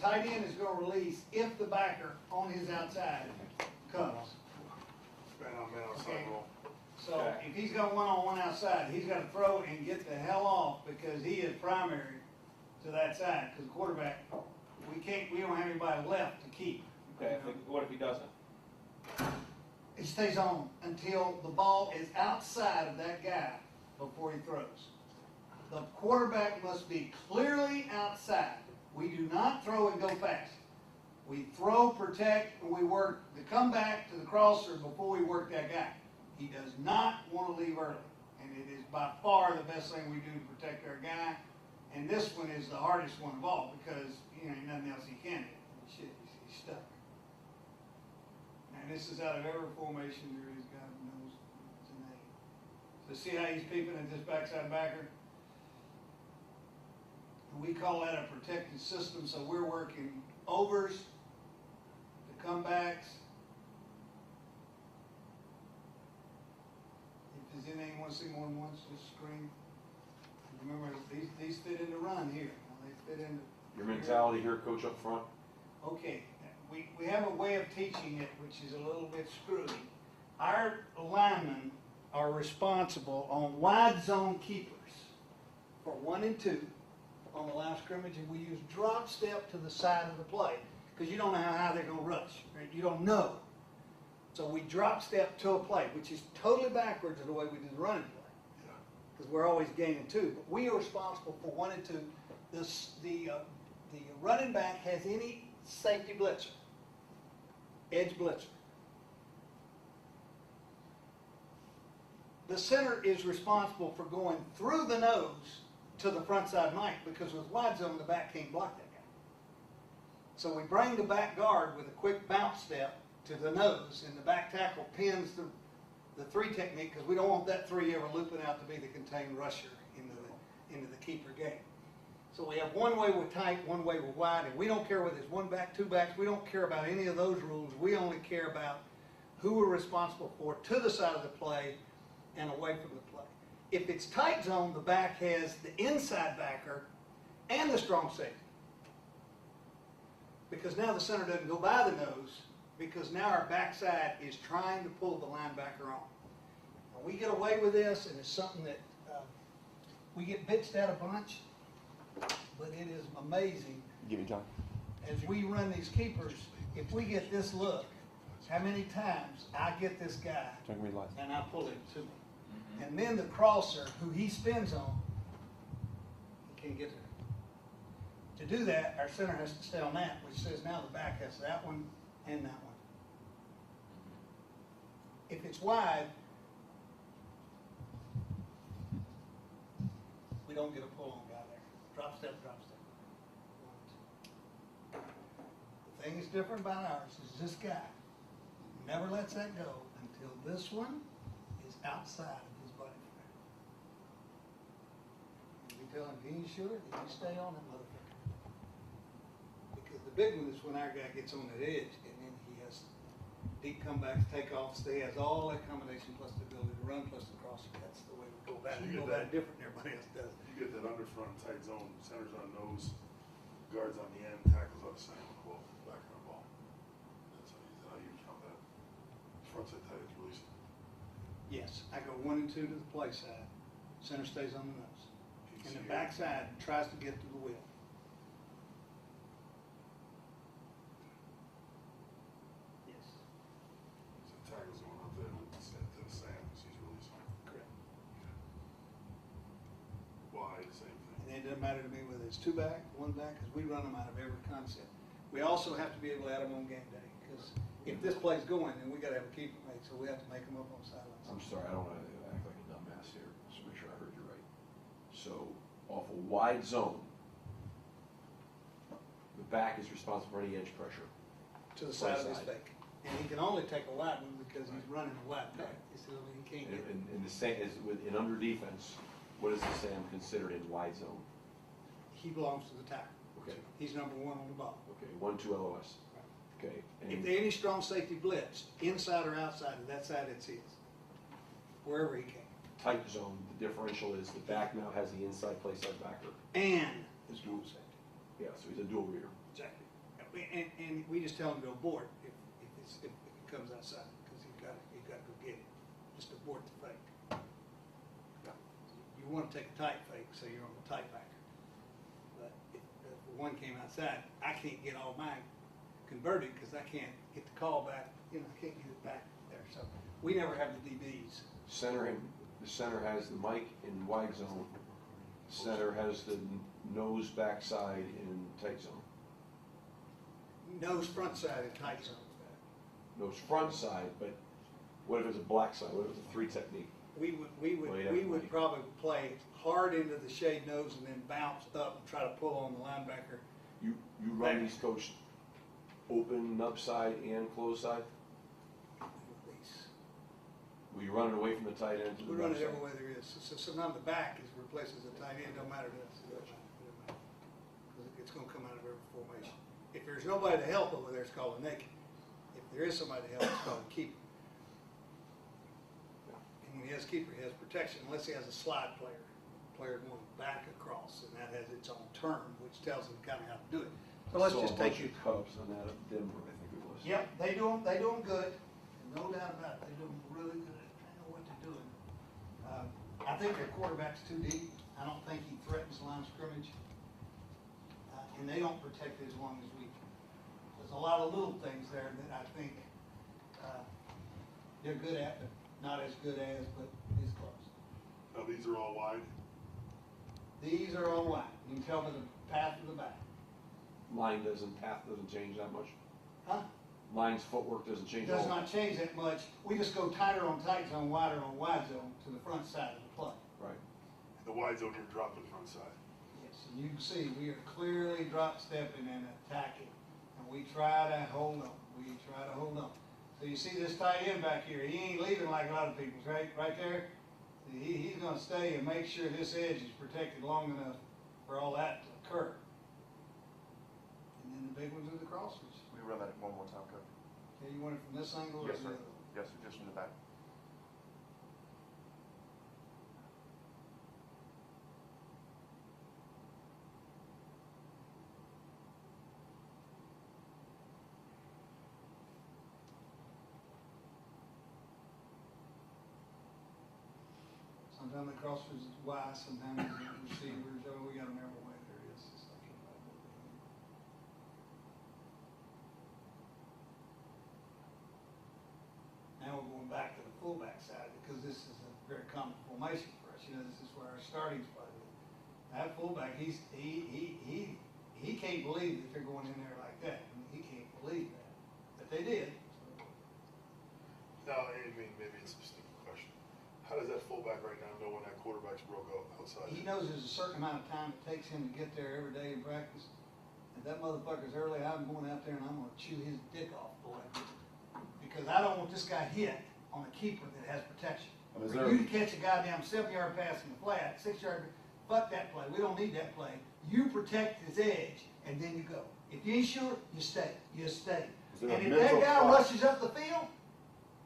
tight end is going to release if the backer on his outside comes. Man on man outside Okay. ball. So if he's got one-on-one outside, he's got to throw and get the hell off because he is primary to that side. Because the quarterback, we don't have anybody left to keep. Okay, what if he doesn't? It stays on until the ball is outside of that guy before he throws. The quarterback must be clearly outside. We do not throw and go fast. We throw, protect, and we work the comeback to the crosser before we work that guy. He does not want to leave early. And it is by far the best thing we do to protect our guy. And this one is the hardest one of all because, ain't nothing else he can do. Shit, he's stuck. And this is out of every formation there is, God knows it's a name. So see how he's peeping at this backside backer? We call that a protected system, so we're working overs, the comebacks. If there's anything you want to see more than once, just scream. Remember, these fit into run here. They fit into Your mentality here, coach, up front? Okay, we have a way of teaching it which is a little bit screwy. Our linemen are responsible on wide zone keepers for 1 and 2 on the line of scrimmage, and we use drop step to the side of the play because you don't know how high they're going to rush. Right? You don't know. So we drop step to a play, which is totally backwards of the way we do the running play because we're always gaining 2. But we are responsible for 1 and 2. The running back has any safety blitzer, edge blitzer. The center is responsible for going through the nose to the front side Mike because with wide zone, the back can't block that guy. So we bring the back guard with a quick bounce step to the nose, and the back tackle pins the 3 technique because we don't want that 3 ever looping out to be the contained rusher into the keeper game. So we have one way we're tight, one way we're wide, and we don't care whether it's 1 back, 2 backs. We don't care about any of those rules. We only care about who we're responsible for to the side of the play and away from the play. If it's tight zone, the back has the inside backer and the strong safety. Because now the center doesn't go by the nose, because now our backside is trying to pull the linebacker on. Now, we get away with this, and it's something that we get bitched at a bunch, but it is amazing. Give me time. As we run these keepers, if we get this look, how many times I get this guy and I pull him to me. And then the crosser, who he spins on, he can't get there. To do that, our center has to stay on that, which says now the back has that one and that one. If it's wide, we don't get a pull-on guy there. Drop step, drop step. The thing that's different about ours is this guy never lets that go until this one is outside of his body frame. We tell him, if he ain't sure, then you stay on that motherfucker. Because the big one is when our guy gets on that edge, and then he has deep comebacks, takeoffs. He has all that combination plus the ability to run plus the crosser. That's the way we go about it. We go about it different than everybody else does. You get that underfront tight zone, centers on nose, guards on the end, tackles on the side, well, back on the ball. That's how you count that. Frontside tight is released. Yes, I go 1 and 2 to the play side. Center stays on the nose. And the backside tries to get to the wheel. Yes. So tackles going up there to the sand as he's releasing. Correct. Wide, same thing. And it doesn't matter to me whether it's 2 back, 1 back, because we run them out of every concept. We also have to be able to add them on game day, because if this play's going, then we got to have a keeper made, so we have to make them up on sidelines. I'm sorry, I don't want to act like a dumbass here. Just make sure I heard you right. So, off a wide zone, the back is responsible for any edge pressure. To the side of his fake. And he can only take a wide one because he's running a wide back. So he can't get it. In the same as in under defense, what is the Sam considered in wide zone? He belongs to the tackle. Okay. He's number 1 on the ball. Okay, 1-2 LOS. Okay. If there's any strong safety blitz, inside or outside of that side, it's his. Wherever he can. Tight zone, the differential is the back now has the inside play side backer. And his dual safety. Yeah, so he's a dual reader. Exactly. and we just tell them to abort if it comes outside, because you've got to go get it. Just abort the fake. You want to take a tight fake, so you're on the tight backer. But if one came outside, I can't get all mine converted because I can't get the call back. I can't get it back there. So we never have the DBs. The center has the mic in wide zone. Center has the nose backside in tight zone. Nose front side and tight zone. Nose front side, but what if it's a black side? What if it's a 3 technique? We would probably play hard into the shade nose and then bounce up and try to pull on the linebacker. You run these, coach, open upside and close side? Well, you're running away from the tight end to the We run it backside. every way there is. So sometimes the back replaces the tight end. Don't matter to us. It doesn't matter. Because it's going to come out of every formation. If there's nobody to help over there, it's called a naked. If there is somebody to help, it's called a keeper. And when he has keeper, he has protection, unless he has a slide player going back across, and that has its own term, which tells him kind of how to do it. So let's just take you. Cubs on that of Denver, I think it was. Yep, they do them good. No doubt about it. They do them really good. They know what they're doing. I think their quarterback's too deep. I don't think he threatens the line of scrimmage. And they don't protect it as long as we can. There's a lot of little things there that I think they're good at, but not as good as, but is close. Now, these are all wide. These are all wide. You can tell by the path of the back. Path doesn't change that much. Huh? Line's footwork doesn't change It at all. does not change that much. We just go tighter on tight zone, wider on wide zone to the front side of the play. Right. The wide zone, you're dropping front side. Yes, and you can see we are clearly drop stepping and attacking. And we try to hold on. So you see this tight end back here, he ain't leaving like a lot of people's, right there. He's going to stay and make sure this edge is protected long enough for all that to occur. And then the big ones are the crossers. We run that one more time, Coach. Okay, you want it from this angle or Yes, the sir. other? Yes, sir, just from the back. Sometimes the crossers is wide, sometimes the receivers, oh, we got them every way there is. It's like anybody. Now we're going back to the fullback side because this is a very common formation for us. This is where our starting spot is. That fullback, he can't believe that they're going in there like that. I mean, he can't believe that, but they did. Now, I mean, maybe it's a stupid question. How does that fullback right now know when that quarterback's broke out outside? He knows there's a certain amount of time it takes him to get there every day in practice. If that motherfucker's early, I'm going out there and I'm going to chew his dick off, boy. Because I don't want this guy hit on a keeper that has protection. For you to catch a goddamn 7-yard pass in the flat, 6-yard, fuck that play. We don't need that play. You protect his edge and then you go. If you ain't sure, you stay. You stay. there And a if that mental guy block? rushes up the field,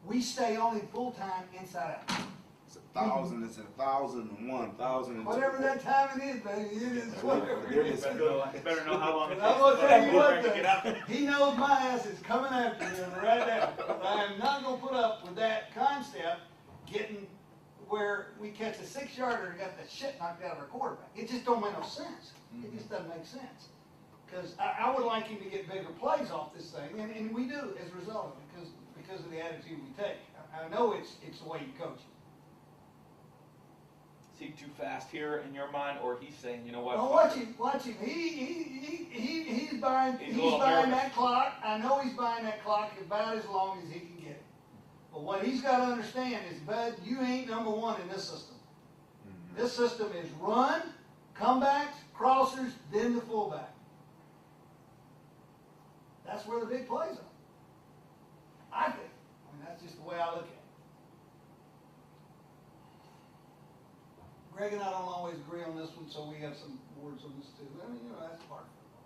we stay on him full time inside out. It's 1,000, it's 1,001, 1,002. Whatever that time it is, baby, it is whatever it is. Better know how long it And takes I'm gonna for tell that you what, quarterback to get out there. he knows my ass is coming after him right now. I am not gonna put up with that concept getting where we catch a 6-yarder and got the shit knocked out of our quarterback. It just don't make no sense. It just doesn't make sense. Because I would like him to get bigger plays off this thing, and we do as a result of it, because of the attitude we take. I know it's the way you coach it. Is he too fast here in your mind, or he's saying, you know what? Well, watch him. He's buying He's a little that nervous. clock. I know he's buying that clock about as long as he can get it. But what he's got to understand is, bud, you ain't number one in this system. This system is run, comebacks, crossers, then the fullback. That's where the big plays are. I think. I mean, that's just the way I look at it. Greg and I don't always agree on this one, so we have some words on this too. I mean, that's part of football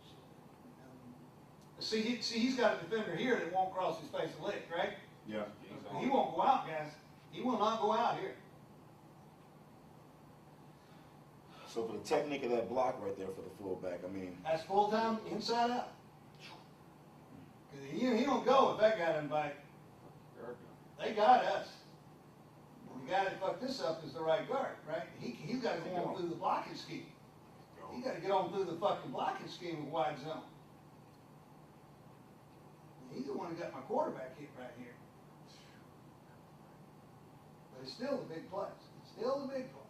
shit. He's got a defender here that won't cross his face a lick, right? Yeah. He won't go out, guys. He will not go out here. So for the technique of that block right there for the fullback, I mean, That's full time, inside out. Cause he don't go if that guy doesn't bite. They got us. The guy that fucked this up is the right guard, right? He's gotta go on through the blocking scheme. He gotta get on through the fucking blocking scheme with wide zone. He's the one who got my quarterback hit right here. But it's still the big plays. It's still the big plays.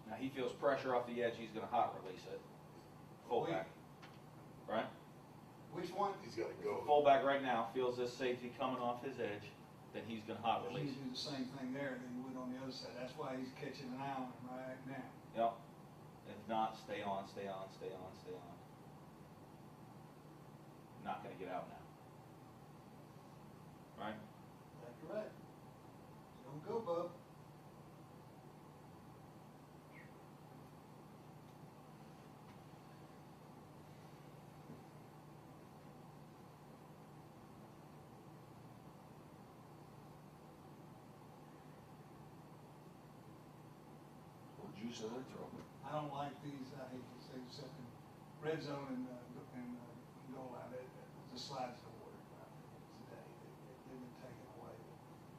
Now he feels pressure off the edge, he's gonna hot release it. Fullback, right? Which one? He's gotta go. Fullback right now feels this safety coming off his edge, then he's gonna hot He release. would do the same thing there that he would on the other side. That's why he's catching an eye on him right now. Yep. If not, stay on, stay on, stay on, stay on. Not gonna get out now. Right? That's correct. Don't go, bub. Or juice in their throat. I don't like these, I hate to say, except in red zone and goal line, the slides don't work today. They've been taken away.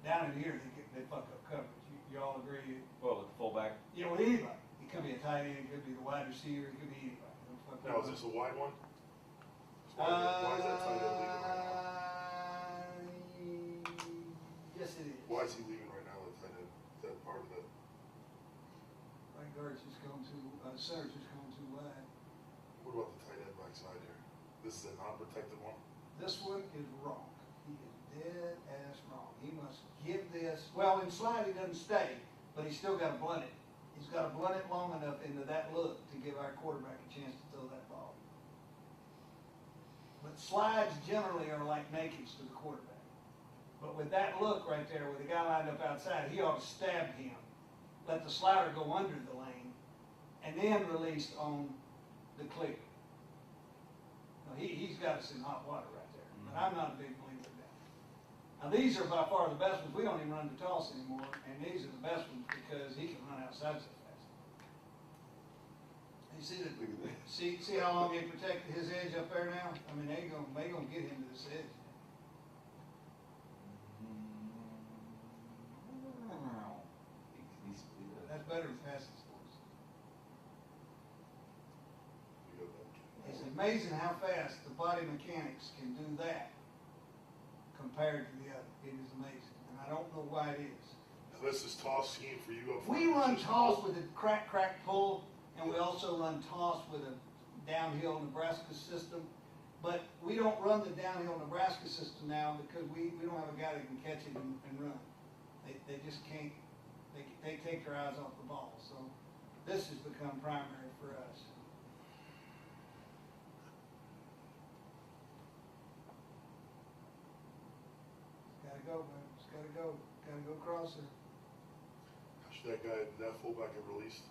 Down in here, they fuck up coverage. You all agree? Well, with the fullback, You know, with anybody. It could be a tight end, it could be the wide receiver, it could be anybody. They'll fuck Now, up. is this a wide one? Why is that tight end leaving right now? Yes, it is. Why is he leaving right now, the tight end, that part of the, Right guard's just going too, center's just going too wide. what about the tight end backside here? This is a non-protected one? This one is wrong. He is dead ass wrong. He must give this, well, in slide he doesn't stay, but he's still got to blunt it. He's got to blunt it long enough into that look to give our quarterback a chance to throw that ball. But slides generally are like nakeds to the quarterback. But with that look right there, with the guy lined up outside, he ought to stab him, let the slider go under the lane, and then release on the clear. No, he's got us in hot water right there. But I'm not a big believer in that. Now these are by far the best ones. We don't even run the toss anymore, and these are the best ones because he can run outside so fast. You see that? Look at that. See how long they protected his edge up there now? I mean, they gonna get him to this edge. That's better than passing scores. You got that? It's amazing how fast the body mechanics can do that compared to the other. It is amazing, and I don't know why it is. Now, this is toss scheme for you up front. We run Just- toss with a crack, pull, and we also run toss with a downhill Nebraska system. But we don't run the downhill Nebraska system now because we don't have a guy that can catch it and run. They just can't, they take their eyes off the ball. So this has become primary for us. It's gotta go, man. It's gotta go. Gotta go crosser. Should that fullback have released?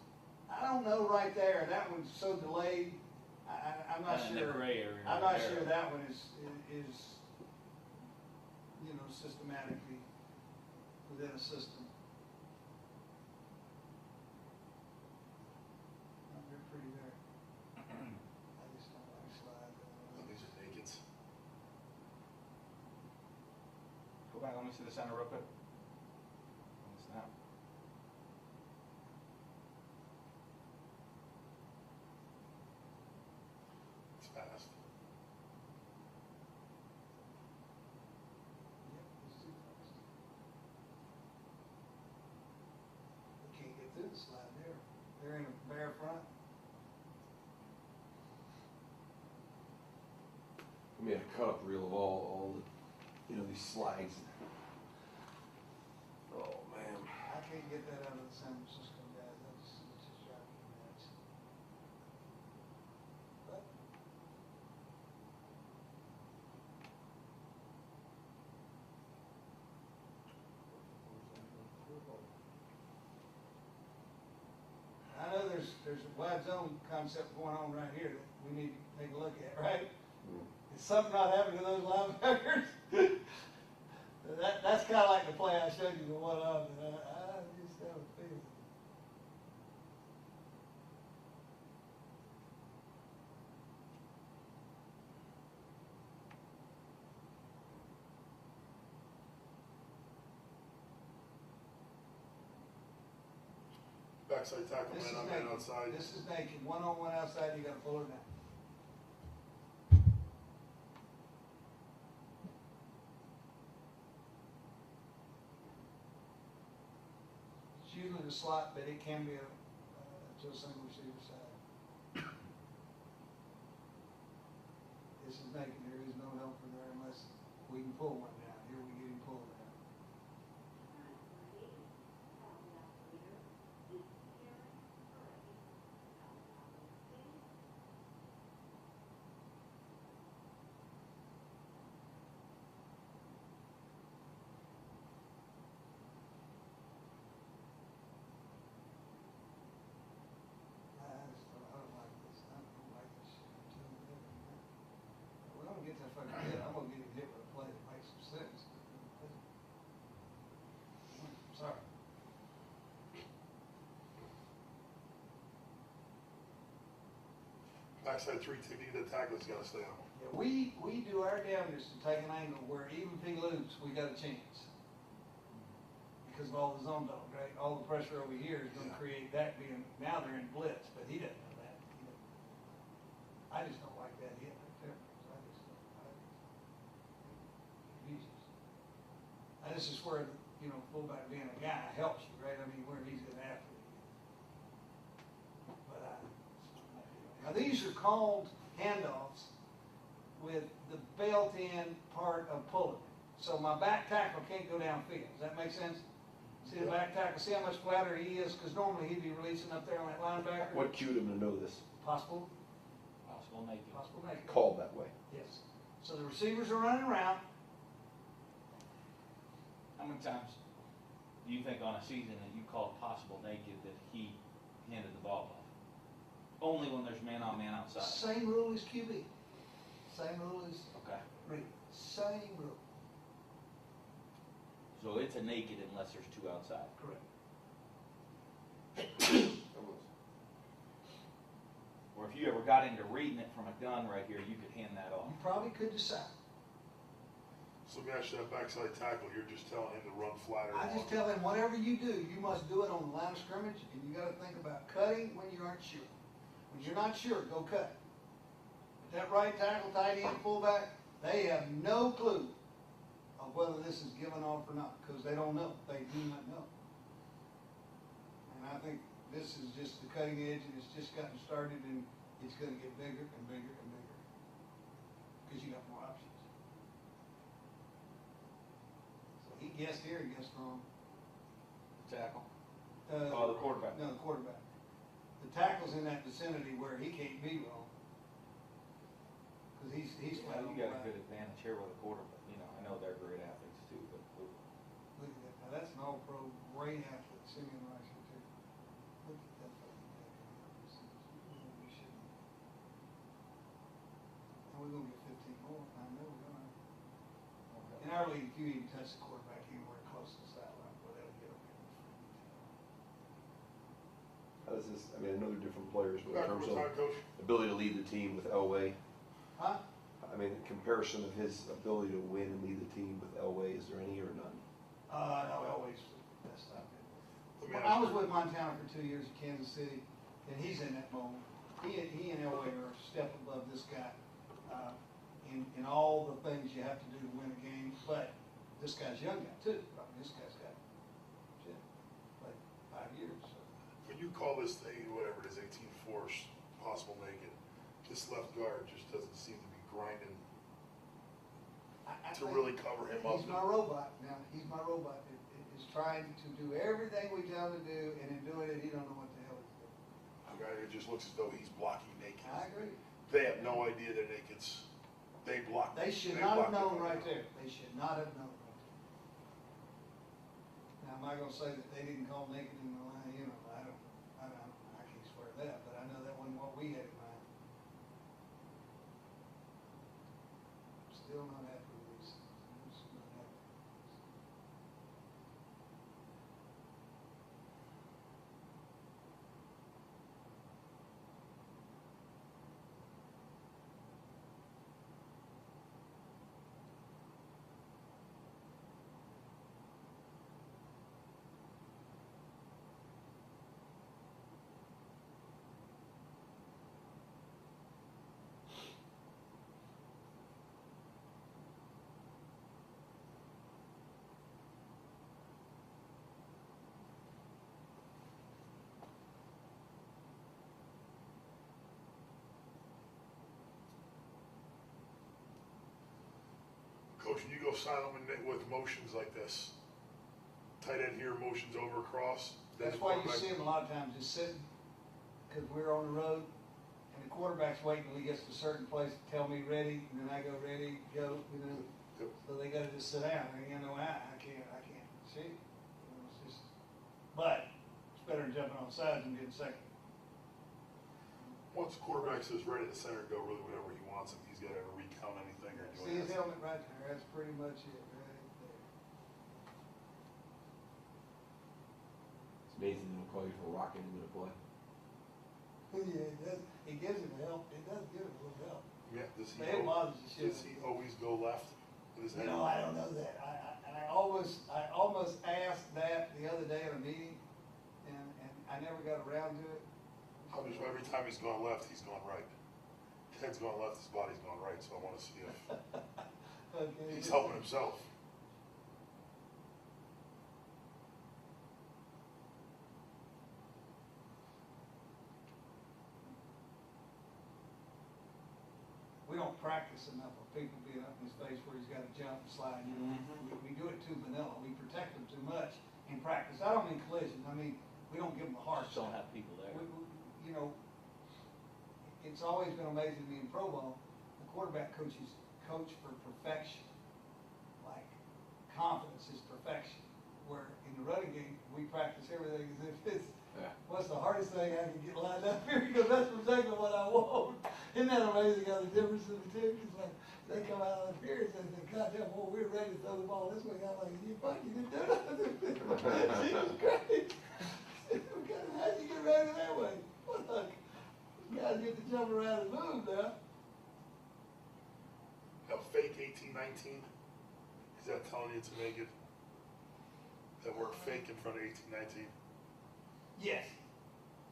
I don't know right there. That one's so delayed. I'm not in the sure. gray area I'm right not there. sure that one is systematically within a system. Not very pretty there. I just don't like slide. Oh, these are nakeds. Go back, let me see the center real quick. On the snap. It's fast. Yep, it's too fast. We can't get through the slide there. They're in a bare front. I made a cut up reel of all the, these slides. Oh, man. I can't get that out of the San Francisco guys. It's just driving me nuts. But I know there's a wide zone concept going on right here that we need to take a look at, right? Is something not happening to those linebackers? That's kind of like the play I showed you the one of, and I just have a feeling. backside tackle, This is man on man naked. outside. This is naked. One-on-one outside, you gotta pull her down. It's usually the slot, but it can be to a single receiver side. This is naked. There is no helper there unless we can pull one down. Here we get him pulled down. I don't like this. I don't like this shit. I'm telling you that right now. We're gonna get that fucking hit. I'm gonna get him hit with a play that makes some sense. Sorry. Backside 3 technique, the tackle's gotta stay on. Yeah, we do our damnedest to take an angle where even if he loses, we got a chance. Because of all the zone dog, right? All the pressure over here is gonna create that being, now they're in blitz, but he doesn't know that. He doesn't. I just don't like that hit right there. I just don't. Jesus. And this is where, you know, fullback being a guy helps you, right? I mean, where he's an athlete. But now these are called handoffs with the built-in part of pulling. So my back tackle can't go downfield. Does that make sense? See the back tackle, see how much flatter he is? Because normally he'd be releasing up there on that linebacker. What cued him to know this? Possible naked. naked. Called that way. Yes. So the receivers are running around. How many times do you think on a season that you called possible naked that he handed the ball off? Only when there's man-on-man outside. Same rule as QB. Same rule as Okay. Reed. Same rule. So it's a naked unless there's two outside. Correct. Or if you ever got into reading it from a gun right here, you could hand that off. You probably could decide. So let me ask you that backside tackle, you're just telling him to run flatter. I just tell him, whatever you do, you must do it on the line of scrimmage, and you gotta think about cutting when you aren't sure. When you're not sure, go cut. But that right tackle, tight end, fullback, they have no clue of whether this is given off or not, because they don't know. They do not know. And I think this is just the cutting edge, and it's just gotten started, and it's gonna get bigger and bigger and bigger. Because you got more options. So he guessed here, he guessed wrong. Tackle. The quarterback. No, the quarterback. The tackle's in that vicinity where he can't be wrong. Because he's Yeah, flat on you the got a right. good advantage here with a quarterback. You know, I know they're great athletes too, but Look at that. Now that's an all-pro, great athlete, Simeon Rice here too. Look at that fucking guy. We shouldn't. And we're gonna get 15 more. I know we're gonna. In our league, if you even touch the quarterback anywhere close to the sideline, well, they'll get them. How does this, I mean, I know they're different players, but in Back terms over of time, coach. ability to lead the team with Elway, Huh? I mean, in comparison of his ability to win and lead the team with Elway, is there any or none? No, always best I did. Let me Well, ask I was you- with Montana for 2 years in Kansas City, and he's in that moment. He and Elway are a step above this guy in all the things you have to do to win a game. But this guy's a young guy too. I mean, this guy's got like 5 years. So. When you call this thing, whatever it is, 18 force, possible naked, this left guard just doesn't seem to be grinding I to think really cover him up. He's my robot now. He's my robot. Is trying to do everything we tell him to do, and in doing it, he don't know what the hell he's doing. Okay, it just looks as though he's blocking naked. I agree. They have no idea they're nakeds. They block. They should they not have block known them. right there. They should not have known right there. Now, am I gonna say that they didn't call naked in the line? You know, I can't swear that, but I know that wasn't what we had in mind. Still not happy with these things. I'm just not happy. Coach, when you go silent with motions like this, tight end here, motions over across. then That's the why you quarterback- see him a lot of times just sitting, because we're on the road, and the quarterback's waiting till he gets to a certain place to tell me ready, and then I go ready, go, you know. Yep. So they gotta just sit down, and you know, I can't see. You know, it's just, but it's better than jumping on sides and getting second. Once the quarterback says ready, the center can go really whatever he wants, if he's got to recount anything or do See his anything. helmet right there, that's pretty much it, right there. It's amazing they don't call you for rocking into the play. Yeah, it does, it gives him help, it does give him a little help. Yeah, does he, But it bothers the shit. does he always go left with his head? No, I don't know that. I almost asked that the other day at a meeting, and I never got around to it. Every time he's gone left, he's gone right. His head's gone left, his body's gone right, so I want to see if Okay. he's helping himself. We don't practice enough of people being up in his face where he's got to jump and slide. You know, we do it too vanilla. We protect them too much in practice. I don't mean collision. I mean, we don't give them a hard Just don't shot. have people there. You know, it's always been amazing to me in pro ball, the quarterback coaches coach for perfection. Like, confidence is perfection. Where in the running game, we practice everything as if it's, Yeah. what's the hardest thing I can get lined up here? Because that's exactly what I want. Isn't that amazing how the difference in the two? It's like, they come out of here and say, God damn, well, we're ready to throw the ball this way. I'm like, you fucking didn't do nothing. Jesus Christ. How'd you get ready that way? Fuck. You guys get to jump around and move now. Now, fake 18-19, is that telling you it's naked? That word fake in front of 18-19? Yes.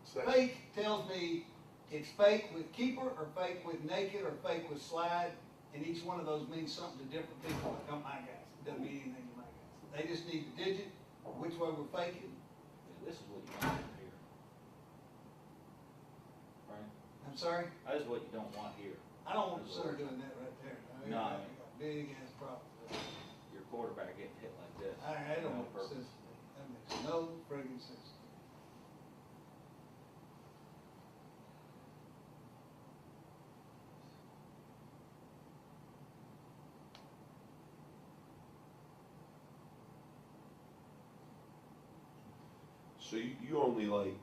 So that's- Fake tells me it's fake with keeper or fake with naked or fake with slide, and each one of those means something to different people. Like I'm my guys, it doesn't mean anything to my guys. They just need the digit, which way we're faking. This is what you don't want here. Right? I'm sorry, That is what you don't want here. I don't want the center doing that right there. I mean, No. I got big ass problems with that. Your quarterback getting hit like this. I don't No make purpose. sense to me. That makes no friggin' sense to me. So you only like,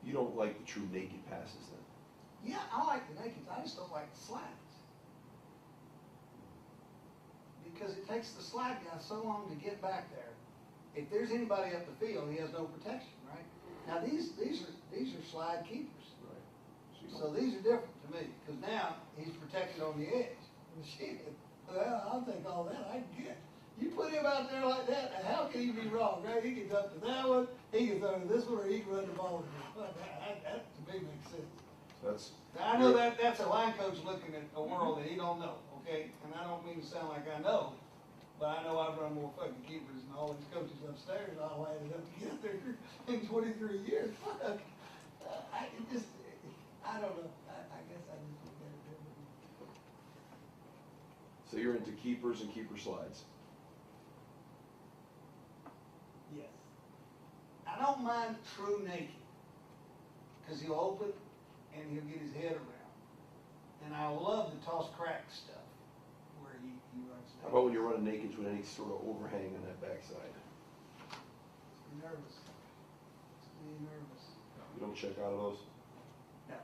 you don't like the true naked passes then? Yeah, I like the nakeds, I just don't like the slides. Because it takes the slide guy so long to get back there. If there's anybody up the field, he has no protection, right? Now, these are slide keepers. Right. So you So don't, these are different to me, because now he's protected on the edge. Shit, well, I'll take all that, I can get. You put him out there like that, how can he be wrong, right? He gets up to that one, he can throw to this one, or he can run the ball. That to me makes sense. that's, Now, I know that's a line coach looking at a world that he don't know, okay? And I don't mean to sound like I know, but I know I've run more fucking keepers than all these coaches upstairs all added up together in 23 years. Fuck. I don't know. I guess I just look at it differently. so you're into keepers and keeper slides. Yes. I don't mind true naked, because he'll open and he'll get his head around. And I love the toss crack stuff, where he runs How about when you're running nakeds with any sort of overhang on that backside? Be nervous. Just be nervous. You don't check out of those? No.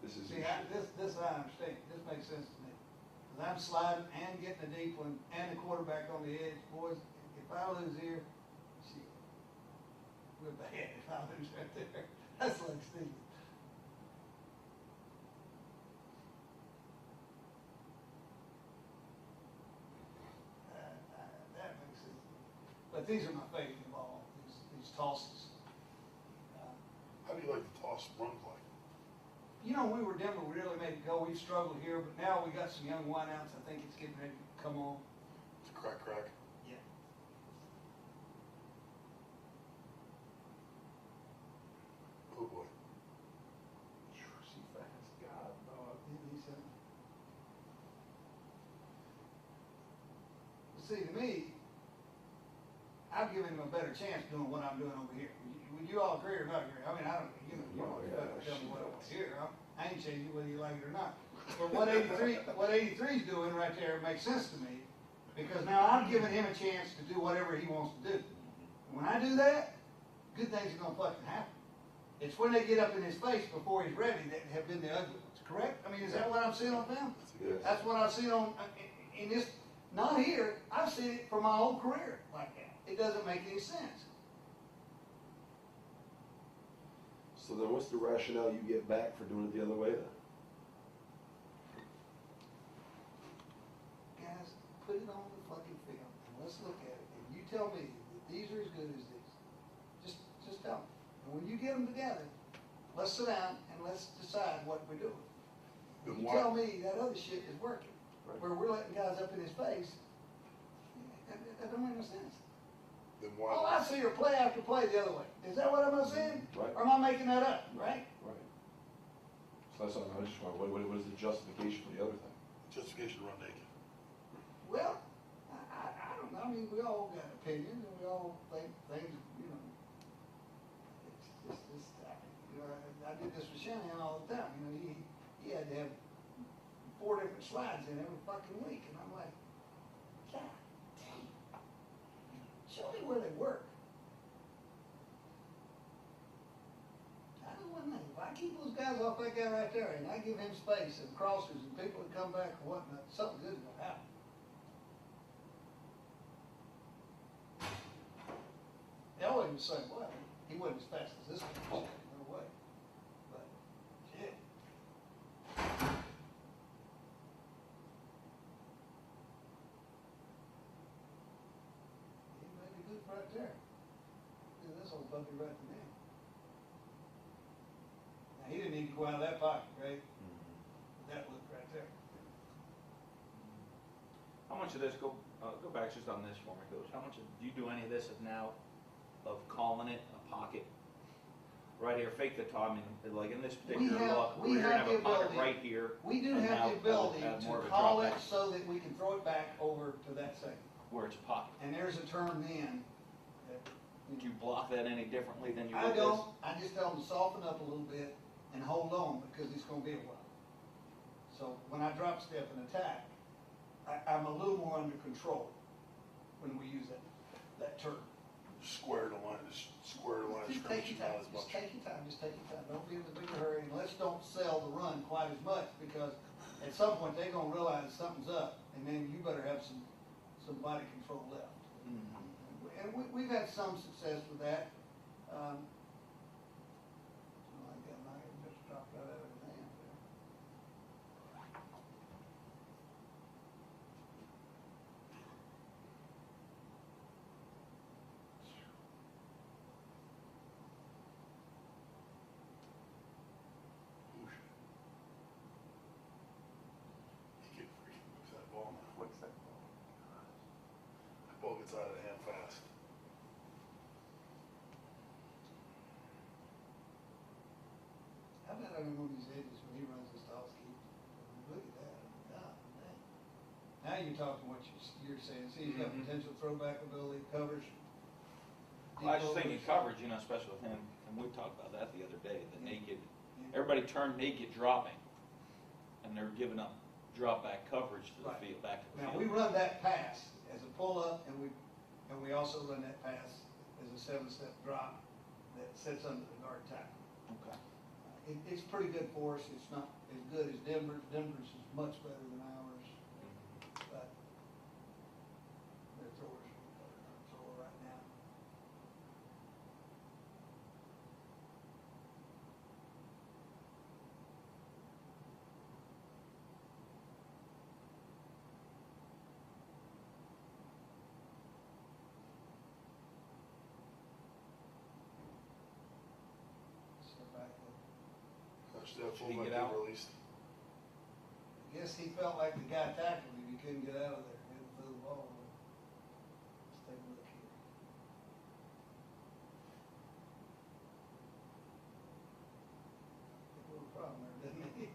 This is. See, this I understand, this makes sense to me. Cause I'm sliding and getting a deep one and the quarterback on the edge, boys, if I lose here, shit, we're bad if I lose right there. That's like Steve. That makes sense. But these are my favorite of all, these tosses. How do you like the toss run play? You know, we were Denver, we really made it go. We've struggled here, but now we got some young wideouts. I think it's getting ready to come on. It's a crack, crack. Yeah. Oh boy. see, to me, I've given him a better chance doing what I'm doing over here. Would you all agree or not agree? I mean, I don't, you know, you don't tell me what I want to hear. I ain't changing whether you like it or not. But what 83's doing right there makes sense to me, because now I'm giving him a chance to do whatever he wants to do. When I do that, good things are gonna fucking happen. It's when they get up in his face before he's ready that have been the ugly ones, correct? I mean, is that what I'm seeing on film? Yes. That's what I've seen on, in this, not here, I've seen it for my whole career like that. It doesn't make any sense. So then what's the rationale you get back for doing it the other way then? Guys, put it on the fucking film and let's look at it. And you tell me that these are as good as these. Just tell me. And when you get them together, let's sit down and let's decide what we're doing. Then You why- tell me that other shit is working, Right. where we're letting guys up in his face, that don't make no sense. Then All why, I see are play after play the other way. Is that what I'm saying? Right. Or am I making that up, right? Right. So that's what I was just wondering, what is the justification for the other thing? justification to run naked? Well, I don't know. I mean, we all got opinions and we all think things, you know. It's just, you know, I did this with Shanahan all the time. You know, he had to have 4 different slides in every fucking week. And I'm like, God damn. Show me where they work. I know one thing. If I keep those guys off that guy right there and I give him space and crossers and people that come back and whatnot, something good's gonna happen. Elway was the same way. He wasn't as fast as this one, no way. But, shit. He made a good right there. Look at this old puppy right there. Now, he didn't need to go out of that pocket, right? That look right there. How much of this, go back just on this for me, Coach, how much, do you do any of this of now, of calling it a pocket? Right here, fake the top, I mean, like in this particular look, we we're gonna have have a the pocket ability- right here. We do and have now the ability have more of to a call drop it back so that we can throw it back over to that segment. Where it's a pocket. And there's a term then that, Would you block that any differently than you I would this? don't, I just tell them to soften up a little bit and hold on because it's gonna be a while. So when I drop step and attack, I'm a little more under control when we use that term. Square the line, just square the line of Just take scrimmage, your not time, as just much. take your time, just take your time. Don't be in a big hurry and let's don't sell the run quite as much because at some point they're gonna realize something's up and then you better have some body control left. And we've had some success with that. Oh, I got my, just dropped right out of his hand there. He can freaking move that ball now. What's that? That ball gets out of hand fast. How about on one of these edges when he runs this toss keep? Look at that, God, man. Now you're talking what you're saying. See, he's got Mhm. potential throwback ability, covers. Well, I just deep think in overs. coverage, you know, especially with him, and we talked about that the other day, the Yeah. naked, Yeah. everybody turned naked dropping, and they're giving up drop back coverage to the Right. field, back to the Now, field. we run that pass as a pull-up, and we also run that pass as a 7-step drop that sits under the guard tackle. Okay. It's pretty good for us. It's not as good as Denver's. Denver's is much better than ours, but their throwers are better than our thrower right now. Step back up. Touch that Should he fullback get out? get released. I guess he felt like the guy tackled him, he couldn't get out of there, he threw the ball. Let's take a look here. A little problem there, doesn't he?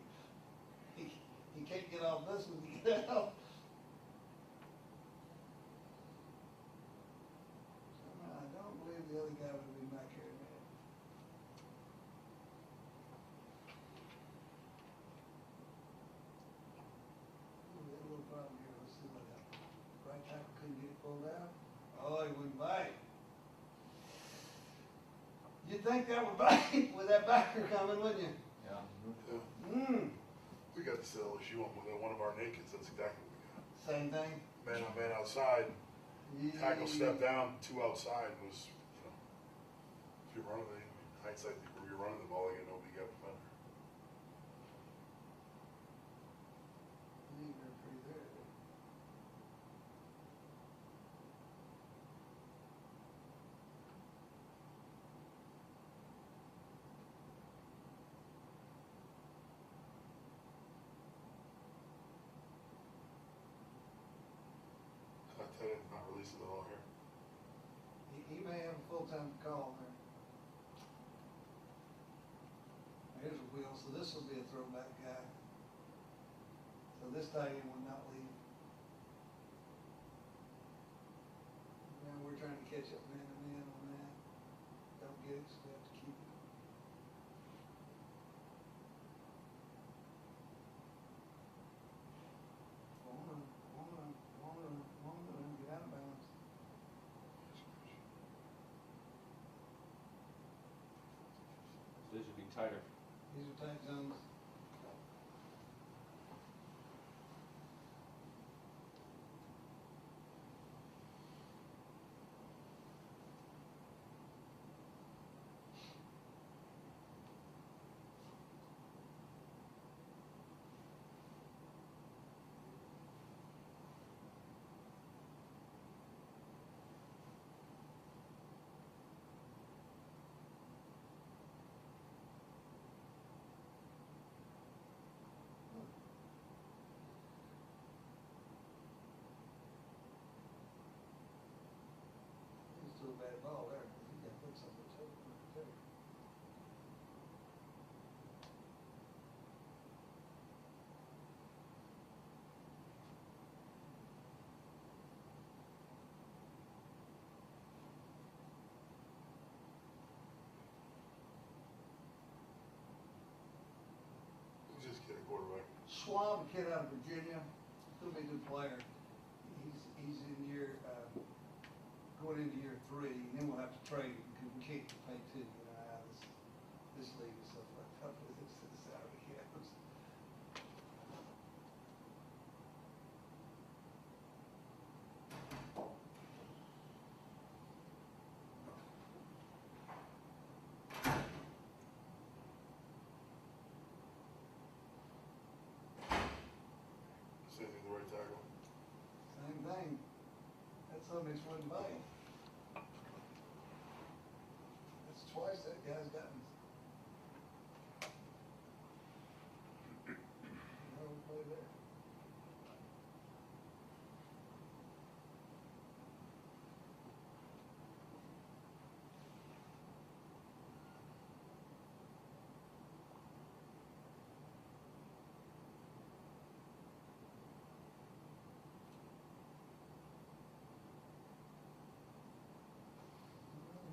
He can't get off this one, to get out. You'd think that would bite with that backer coming, wouldn't you? Yeah. Mmm, We got the same issue on one of our nakeds, that's exactly what we got. same thing. Man on man outside, tackle step down, 2 outside was, you know, if you're running the, hindsight, if you're running the ball, you know, we got a defender. They're pretty there. I tell you, not releasing it all here. He may have a full-time call there. Here's a wheel, so this will be a throwback guy. So this tight end would not leave. Now we're trying to catch up man to man on that. Don't get it, so we have to keep it. Get out of bounds. So these would be tighter. These are tight zones. He's threw a bad ball there. He got put something to it. Who's this kid, a quarterback? Schwab, a kid out of Virginia, he'll be a good player. He's in year, going into year 3, and then we'll have to trade him because we can't pay 2, you know, how this league is so fucked up with this salary caps. Same thing, the right tackle. Same thing. That's somebody's wouldn't bite. That's twice that guy's gotten. No play there.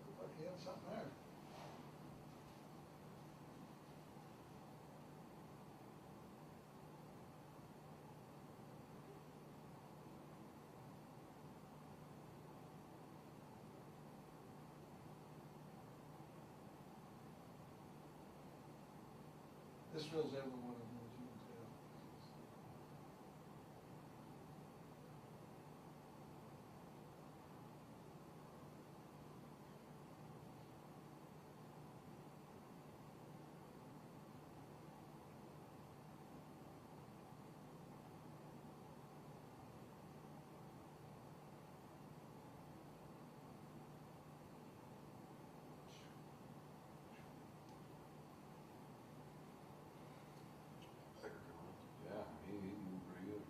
Looked like he had something there. This fills every one of them, as you can tell. Tacker can run. Yeah, he moved pretty good.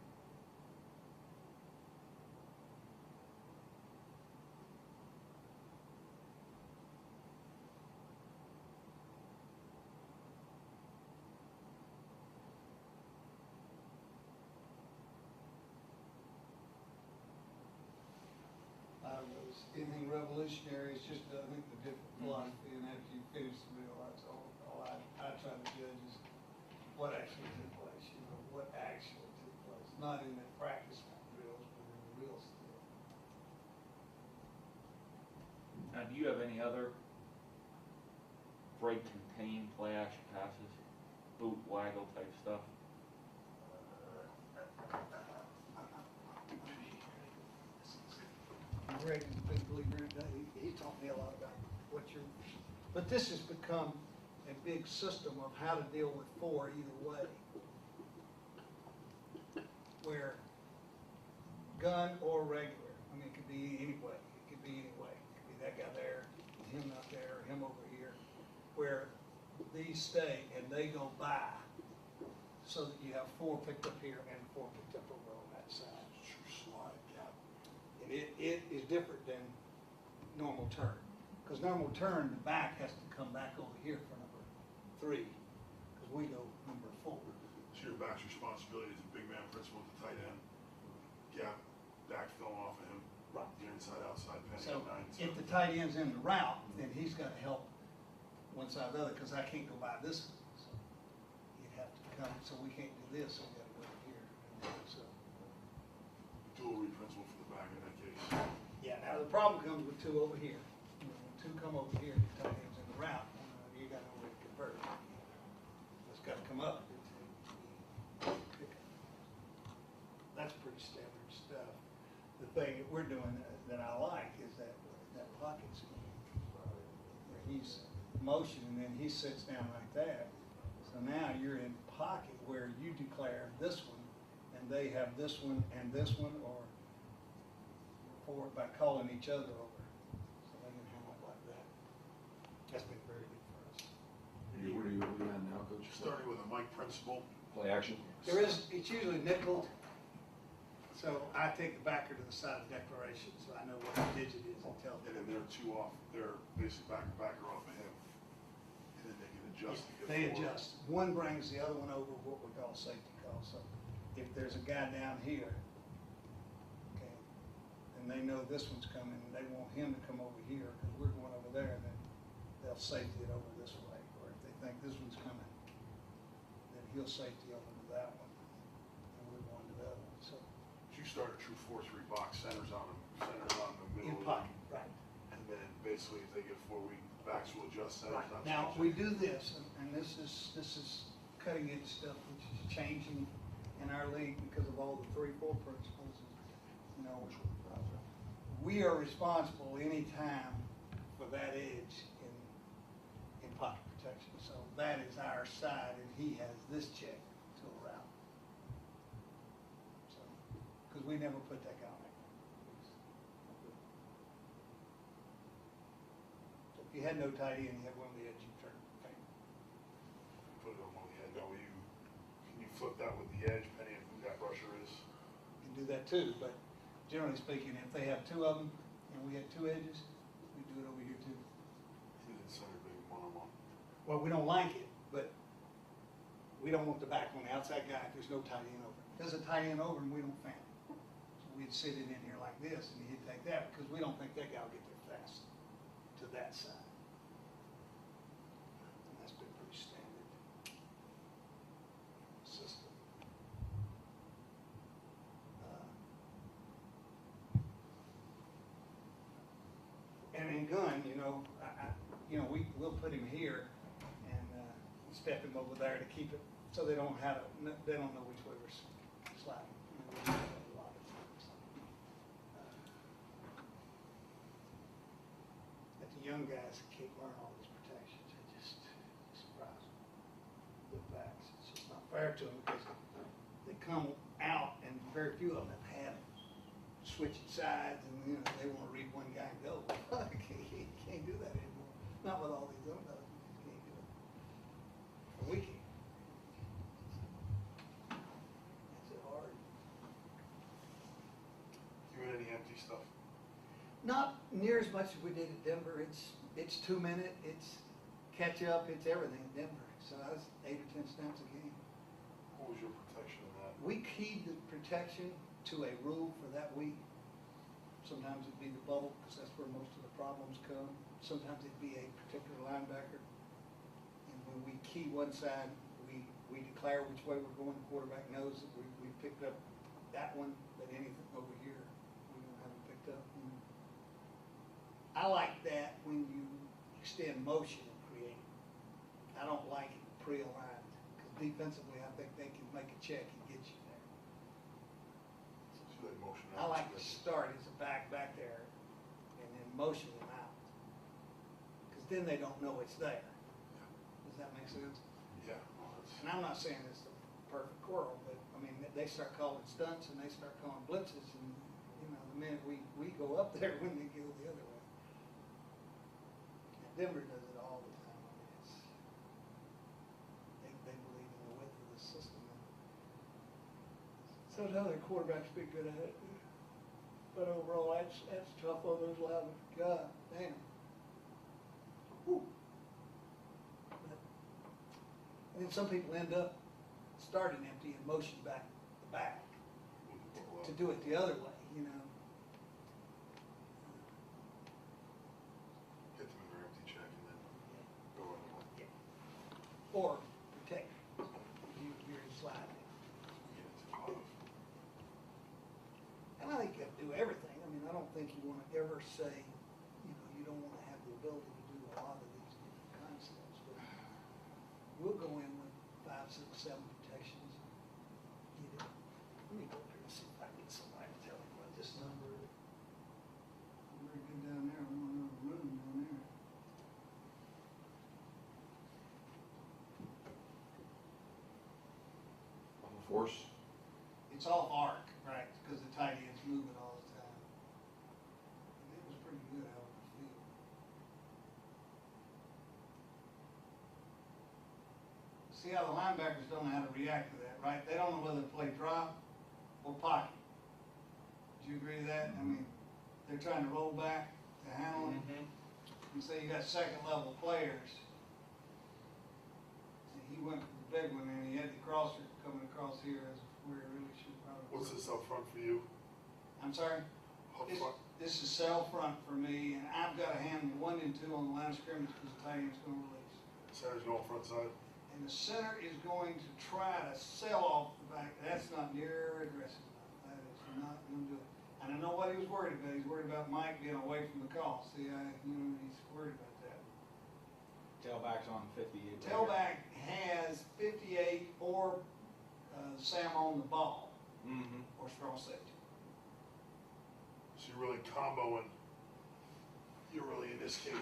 I don't know, it's anything revolutionary, it's just, I think, the different philosophy, and after you finish the meal, that's all I try to judge is what actually took place, you know, what actually took place, not in the practice drills, but in the real stuff. Now, do you have any other break, contain, play action passes, boot, waggle type stuff. Reagan's a big believer in that. He taught me a lot about what you're, but this has become a big system of how to deal with four either way. Where gun or regular, I mean, it could be any way, it could be any way. It could be that guy there, him not there, him over here, where these stay and they go by, so that you have four picked up here and four picked up over on that side. True slide, yeah. And it is different than normal turn. Because normal turn, the back has to come back over here for number 3, because we go number 4. So your back's responsibility is a big man principle at the tight end. Gap, back film off of him. Right. Your inside, outside, penny, So 9, if the tight end's in the route, then he's got to help one side or the other, because I can't go by this one. So you'd have to come, so we can't do this, so we got to go over here. So, dual read principle for the back in that case. yeah, now the problem comes with 2 over here. When 2 come over here, the tight end's in the route, you got no way to convert it. It's got to come up. That's pretty standard stuff. The thing that we're doing that I like is that pocket scheme, where he's motioning and then he sits down like that. So now you're in pocket where you declare this one and they have this one and this one, or by calling each other over. So they can handle it like that. That's been very good for us. What are you on now, Coach? Starting with a Mike principle. Play action? It's usually nickel. So I take the backer to the side of the declaration, so I know what the digit is and tell And them. then they're 2 off, they're basically backer off of him. And then they can adjust to get They 4. adjust. One brings the other one over what we call safety call. So if there's a guy down here, okay, and they know this one's coming, and they want him to come over here because we're going over there, then they'll safety it over this way. Or if they think this one's coming, then he'll safety over to that one, and we're going to the other one. So You start a true 4-3 box, centers on them, centers on the middle. in of pocket, them. right. And then basically if they get 4 weak, backs will adjust, centers Right. not Now, changing. we do this, and this is cutting edge stuff, which is changing in our league because of all the 3-4 principles. You know, we are responsible anytime for that edge in pocket protection. So that is our side, and he has this check to a route. So, because we never put that guy on there. So if you had no tight end, you had one of the edge, you turn. Put it on one of the edge. Now, can you flip that with the edge, depending on who that rusher is? You can do that too, but generally speaking, if they have 2 of them and we have 2 edges, we do it over here too. And then center being one-on-one. Well, we don't like it, but we don't want the back on the outside guy if there's no tight end over. There's a tight end over and we don't fan it. So we'd sit it in here like this and he'd take that because we don't think that guy will get there fast to that side. And that's been pretty standard system. And in gun, we'll put him here and step him over there to keep it, so they don't know which way we're sliding. We do that a lot of times. But the young guys can't learn all these protections. It just surprises me. The backs, it's just not fair to them because they come out and very few of them have had it. Switching sides and they want to read one guy and go. You can't do that anymore. Not with all these other guys. You can't do it. Or we can't. It's hard. You in any empty stuff? Not near as much as we did at Denver. It's 2 minute. It's catch up. It's everything at Denver. So that's 8 or 10 snaps a game. What was your protection in that? We keyed the protection to a rule for that week. Sometimes it'd be the bubble, because that's where most of the problems come. Sometimes it'd be a particular linebacker. And when we key one side, we declare which way we're going. The quarterback knows that we picked up that one, but anything over here, we don't have it picked up. I like that when you extend motion and create I don't like it pre-aligned, because defensively, I think they can make a check and get you there. See that motion I out. like to start as a back there, and then motion them out. Because then they don't know it's there. Does that make sense? Yeah, well, that's, And I'm not saying it's the perfect quarrel, but, I mean, they start calling stunts and they start calling blitzes, and, you know, the minute we go up there when they go the other way. And Denver does it all the time. I mean, it's, they believe in the width of the system. So the other quarterbacks be good at it. But overall, that's tough on those linemen. God damn. Whew. And then some people end up starting empty and motion back the back to do it the other way, you know. get them in their empty check and then go on the one. Or protect. You're sliding. Get it to off. And I think you have to do everything. I mean, I don't think you want to ever say, you know, you don't want to have the ability to do a lot of these different concepts. But we'll go in with 5, 6, 7 protections. Get it. Let me go up here and see if I can get somebody to tell me what this number is. I'm very good down there. I'm in another room down there. Force. It's off arc, right, because the tight end's moving all the time. And it was pretty good out on the field. See how the linebackers don't know how to react to that, right? They don't know whether to play drop or pocket. Do you agree with that? I mean, they're trying to roll back to handle it. And say you got second level players. And he went for the big one and he had the crosser coming across here as where it really should probably. What's this up front for you? I'm sorry? Up This, front? this is cell front for me, and I've got to handle 1 and 2 on the line of scrimmage because the tight end's going to release. Center's going front side? And the center is going to try to sell off the back. That's not near aggressive enough. That is not going to do it. And I know what he was worried about. He's worried about Mike being away from the call. See, he's worried about that. Tailback's on 58. Tailback has 58 or Sam on the ball Mm-hmm. or strong safety. So you're really comboing, you're really in this case,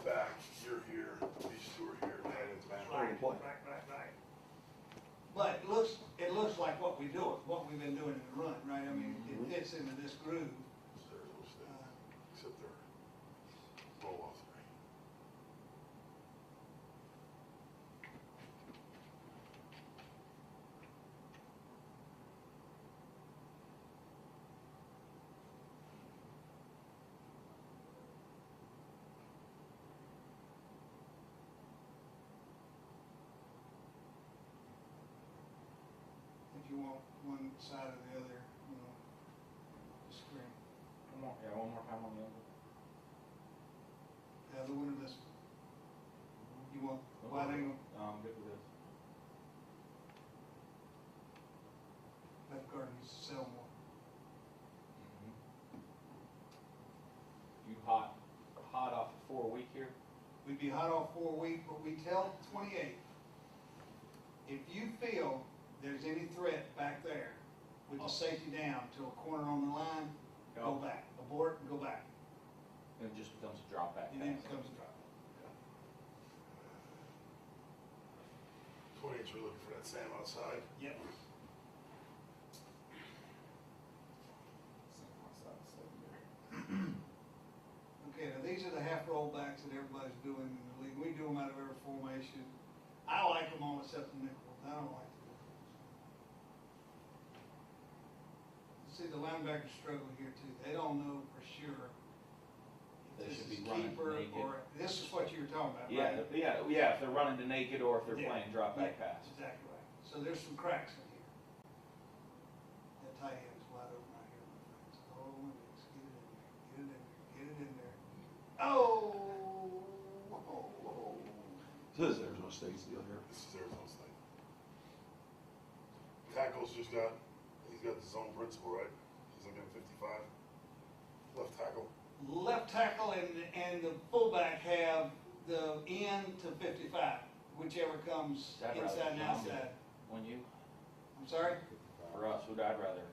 back, you're here, these two are here, tight ends back. Right. But it looks like what we've been doing in the run, right? I mean, it fits into this groove. Stairs will stay, except they're roll off three. If you want one side or the other, you know, the screen. One more time on the other. The other one or this one? You want wide angle, Good with this. left guard needs to sell more. You hot off a 4 week here? We'd be hot off 4 week, but we tell 28. If you feel there's any threat back there with the safety down to a corner on the line, go back. Abort and go back. And it just becomes a drop back. And then pass. it comes a drop. 28's, we're looking for that Sam outside. Yep. Okay, now these are the half rollbacks that everybody's doing in the league. We do them out of every formation. I like them all except the nickel. I don't like the nickels. See, the linebackers struggle here too. They don't know for sure They if should this be is running keeper naked. or, this is what you were talking about, Yeah, right? if they're running to naked or if they're Yeah. playing drop back Yeah, pass. Exactly right. So there's some cracks in here. That tight end is wide open right here, my friends. Oh, my goodness, get it in there, get it in there, get it in there. Oh! This is Arizona State's deal here. This is Arizona State. Tackle's he's got the zone principal, right? He's looking at 55. Left tackle. Left tackle and the fullback have the end to 55, whichever comes I'd rather inside and John do it. outside. When you, I'm sorry? for us, who'd I'd rather?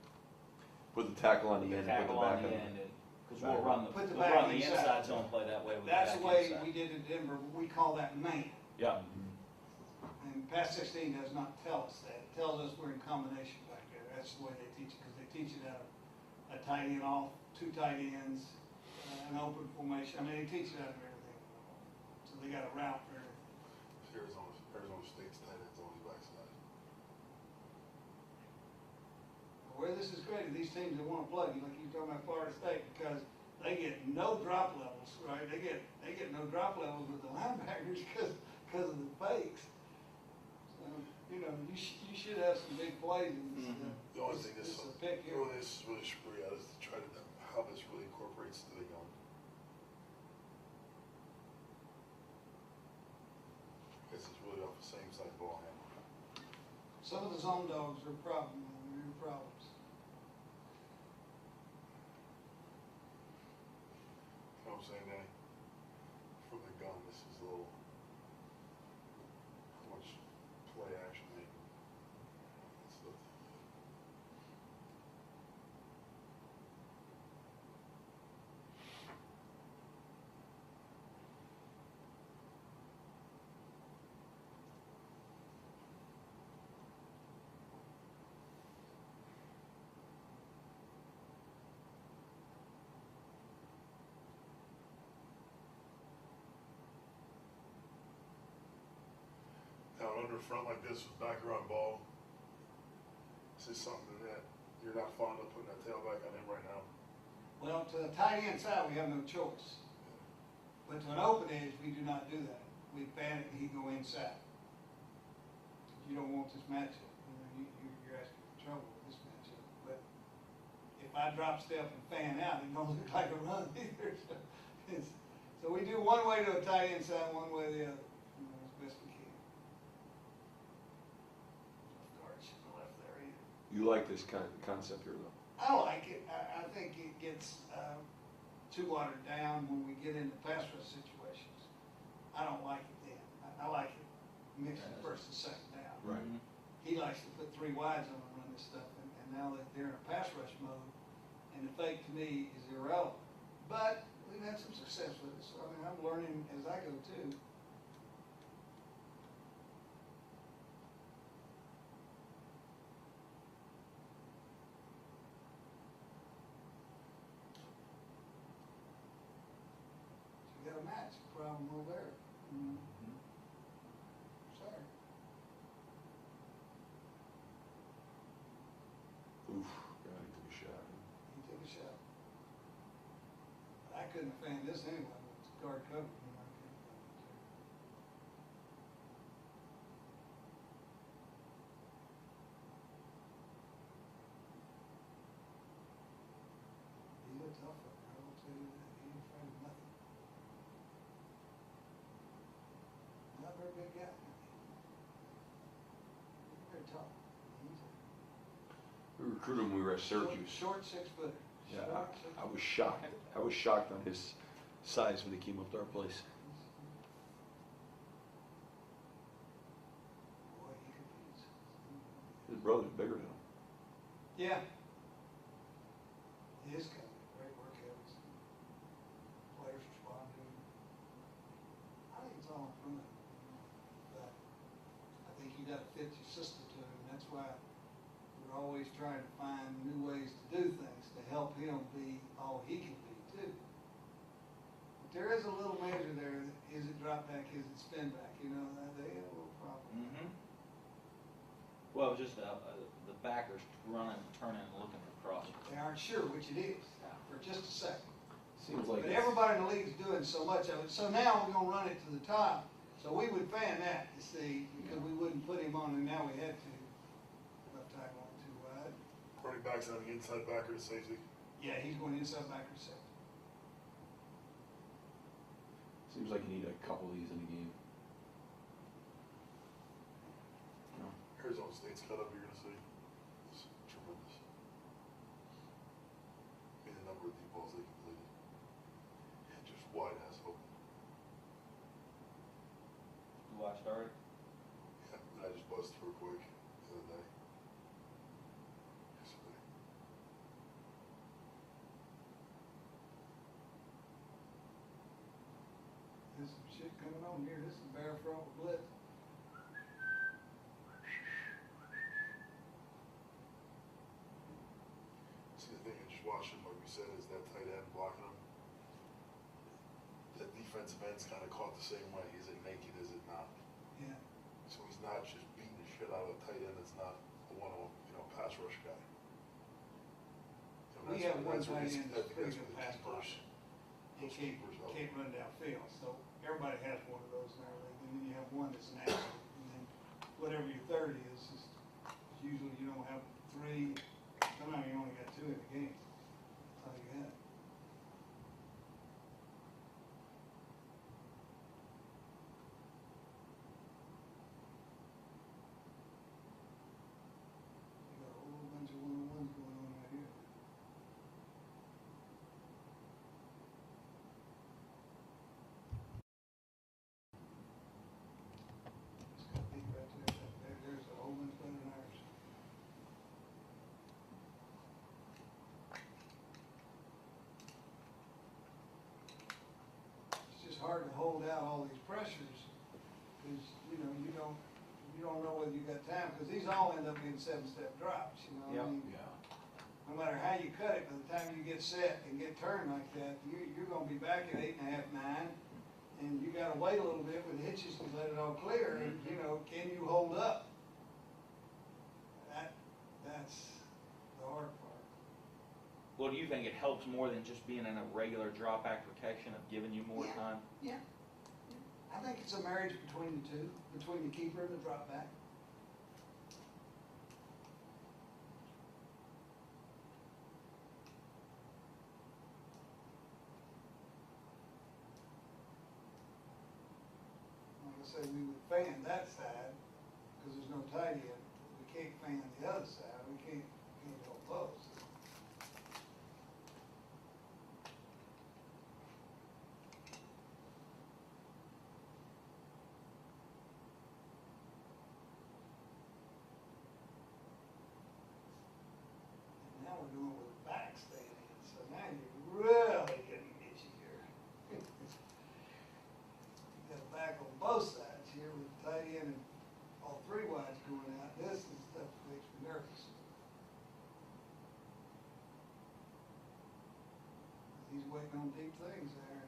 Put the tackle on the end, and put Tackle the back on the on. end, because we'll run the, Put the we'll back run the inside. inside zone play that way with the That's back the way inside. we did in Denver. We call that man. Yeah, And Pass 16 does not tell us that. It tells us we're in combination back there. That's the way they teach it, because they teach it out of a tight end off, two tight ends, an open formation. I mean, they teach it out of everything. So they got a route for everything. Arizona State's tight ends on his backside. Where this is great, these teams that want to play, like you're talking about Florida State, because they get no drop levels, right? They get no drop levels with the linebackers because of the fakes. So, you know, you should have some big plays in this. The only thing This this is a pick here. really is really screwy out is to try to how this really incorporates to the gun. This is really off the same side ball handle. Some of the zone dogs are a problem, man. They're in problems. You know what I'm saying, Danny? From the gun, this is a little, how much play action they can. It's the, now, an under front like this with back around ball, this is something that you're not fond of putting that tailback on him right now. Well, to the tight end side, we have no choice. But to an open edge, we do not do that. We fan it and he go inside. You don't want this matchup. You know, you're asking for trouble with this matchup. But if I drop step and fan out, it don't look like a run either. So we do one way to a tight end side, one way to the other. You know, as best we can. Guard shouldn't have left there either. You like this concept here, though? I like it. I think it gets too watered down when we get into pass rush situations. I don't like it then. I like it mixed with first and second down. Right. Mhm. He likes to put three wides on and run this stuff, and now that they're in a pass rush mode, and the fake to me is irrelevant. But we've had some success with it, so I mean, I'm learning as I go too. So you got a match problem over there. Sorry. Oof, God, he took a shot. He took a shot. I couldn't have fanned this anyway with the guard cover. You know, I couldn't have fanned it too. He's a tough one, I will tell you that. He ain't afraid of nothing. Not a very big guy. He's very tall. He's a We recruited him when we were at Syracuse. short 6 footer. Yeah, Short 6 I was shocked. I was shocked on his size when he came up to our place. Boy, he competes. His brother's bigger than him. Yeah. He is kind of great work ethics. Players respond to him. I think it's all improvement. But I think you got to fit your system to him, and that's why we're always trying to find new ways to do things to help him be all he can be too. But there is a little measure there. Is it drop back? Is it spin back? You know, they have a little problem. Mhm. Well, it was just the backers running, turning, and looking across. They aren't sure which it is for just a second. Seems like But it's- everybody in the league's doing so much of it. So now we're gonna run it to the top. So we would fan that, you see, because we wouldn't put him on, and now we had to. Left tackle on too wide. Running backs on the inside backer at safety. Yeah, he's going inside backer safety. Seems like you need a couple of these in a game. No? Arizona State's cut up, you're gonna see. It's tremendous. I mean, the number of deep balls they completed. And just wide ass open. there's some shit coming on here. This is bear front blitz. See, the thing, I just watched him, like we said, is that tight end blocking him. That defensive end's kind of caught the same way. Is it naked? Is it not? Yeah. So he's not just beating the shit out of a tight end that's not a one-on, pass rush guy. We have one That's where tight he's- end I that's think pretty that's good where the pass keepers- blocker. He those can't, keepers help. can't run downfield, so everybody has one of those in our league, and then you have one that's an athlete, and then whatever your third is usually you don't have three, sometimes you only got two in the game. That's all you have. You got a whole bunch of one-on-ones going on right here. It's got deep right there's a whole bunch better than ours. It's just hard to hold out all these pressures, because, you don't know whether you got time, because these all end up being 7-step drops, Yeah. I mean, no matter how you cut it, by the time you get set and get turned like that, you're gonna be back at 8.5, 9, and you gotta wait a little bit with hitches to let it all clear, and, can you hold up? That's the hard part. Well, do you think it helps more than just being in a regular drop back protection of giving you more Yeah. time? Yeah. I think it's a marriage between the two, between the keeper and the drop back. Like I say, we would fan that side, because there's no tight end. We can't fan the other side, we can't go both. And now we're doing it with the back staying in, so now you're really getting itchy here. You got a back on both sides here with the tight end and all three wides going out. This is stuff that makes me nervous. He's waiting on deep things there.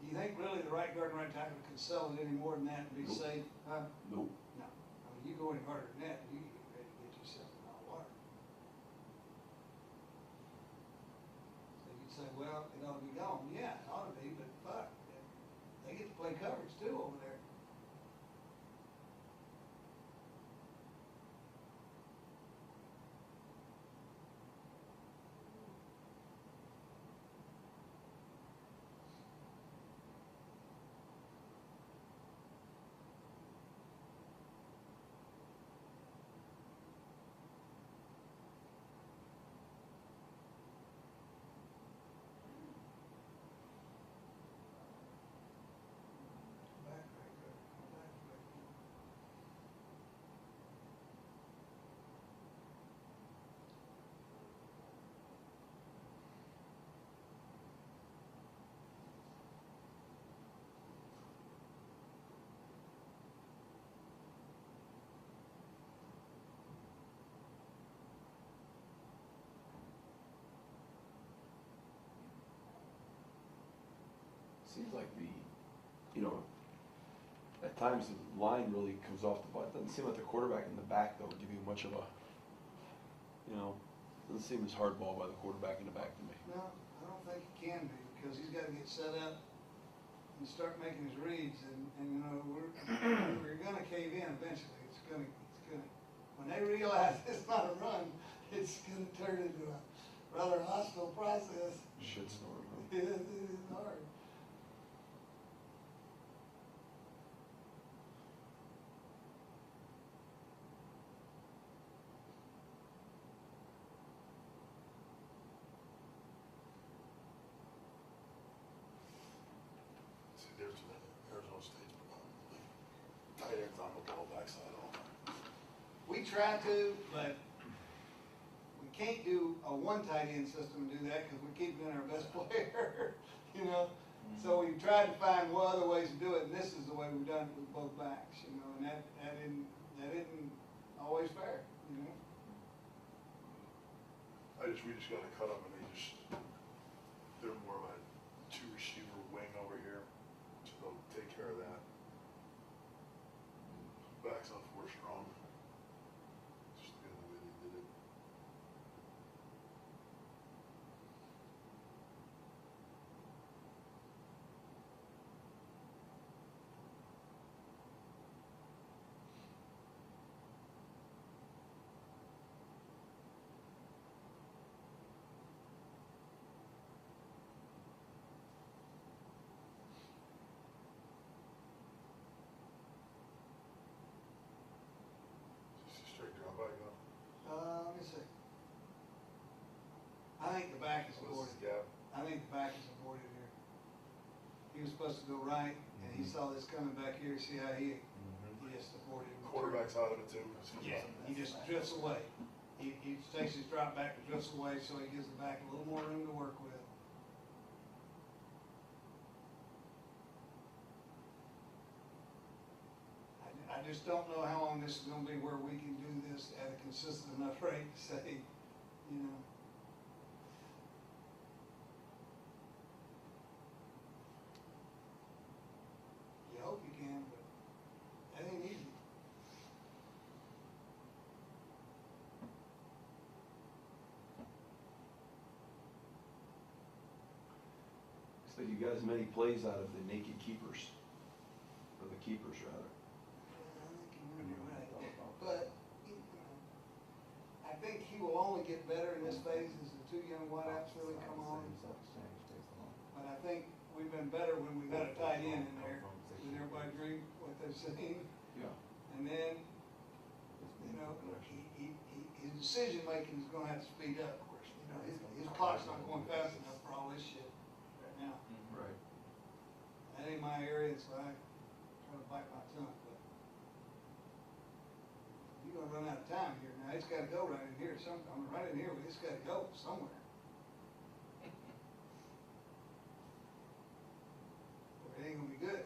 Do you think really the right guard and right tackle can sell it any more than that and be Nope. safe? Huh? Nope. No. I mean, you go any harder than that, you get ready to get yourself in hot water. So you'd say, well, it ought to be gone. Yeah, it ought to be, but fuck, they get to play coverage too over there. Back right there. Come back right there. Seems like at times the line really comes off the butt. Doesn't seem like the quarterback in the back, though, would give you much of a, doesn't seem as hardball by the quarterback in the back to me. No, I don't think it can be, because he's gotta get set up and start making his reads, and we're gonna cave in eventually. It's gonna, when they realize it's not a run, it's gonna turn into a rather hostile process. Shitstorm. Huh? It is hard. See, there's Arizona State's tight ends on the ball backside all the time. We try to, but we can't do a one tight end system and do that because we're keeping in our best player, you know? So we tried to find what other ways to do it, and this is the way we've done it with both backs, you know, and that isn't always fair, you know? We just gotta cut them and they're more of a two receiver wing over here, so they'll take care of that. Backs on 4 strong. Just the way they did it. Just straight drop back up. Let me see. I think the back is This aborted. is gap. I think the back is aborted here. He was supposed to go right, and he saw this coming back here, see how he just aborted. Quarterback's out of it too. Yeah, he just drifts away. He takes his drop back and drifts away, so he gives the back a little more room to work with. I just don't know how long this is gonna be where we can do this at a consistent enough rate to say, you know. You hope you can, but that ain't easy. So you got as many plays out of the naked keepers, or the keepers rather. I think you're right, but, you know, I think he will only get better in this phase as the two young wideouts really come on. But I think we've been better when we've had a tight end in there. Does everybody agree what they've seen? Yeah. And then, you know, his decision making is gonna have to speed up, of course. You know, his clock's not going fast enough for all this shit right now. Right. That ain't my area, so I try to bite my tongue, but you're gonna run out of time here. Now, it's gotta go right in here right in here, it's gotta go somewhere. Or it ain't gonna be good.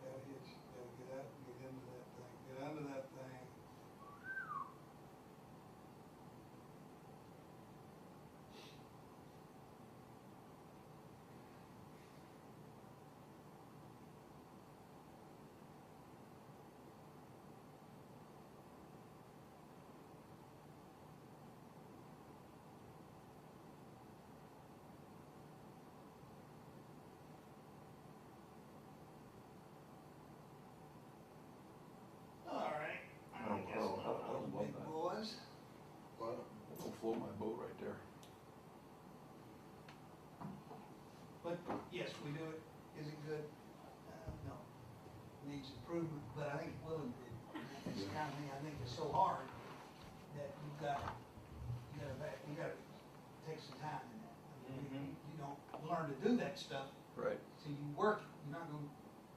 Gotta get out, get into that thing, get under that thing. All right. I don't love Big that. boys. But I'll float my boat right there. But yes, we do it. Is it good? No. Needs improvement, but I think it will improve. It's kind of thing I think is so hard that you gotta take some time in that. I mean, you don't learn to do that stuff Right. till you work it. You're not gonna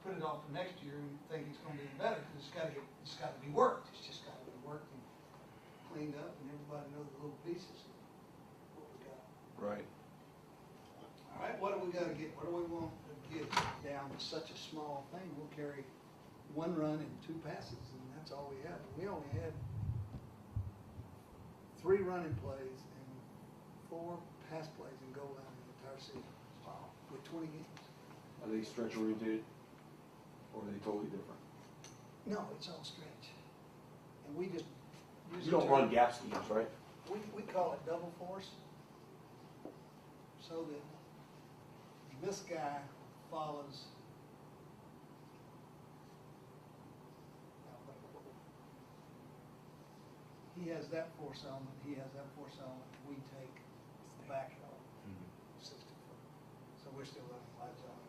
put it off for next year and think it's gonna be better, because it's gotta be worked. It's just gotta be worked and cleaned up, and everybody knows the little pieces of what we got. Right. All right, what do we gotta get, what do we want to get down to such a small thing? We'll carry one run and 2 passes, and that's all we have. We only had 3 running plays and 4 pass plays in goal line in the entire season. Wow. With 20 games. Are they stretch oriented, or are they totally different? No, it's all stretch. And we just use You the don't term- run gap schemes, right? We call it double force. So that this guy follows. He has that force element, he has that force element, we take the back 60 foot. So we're still running wide zone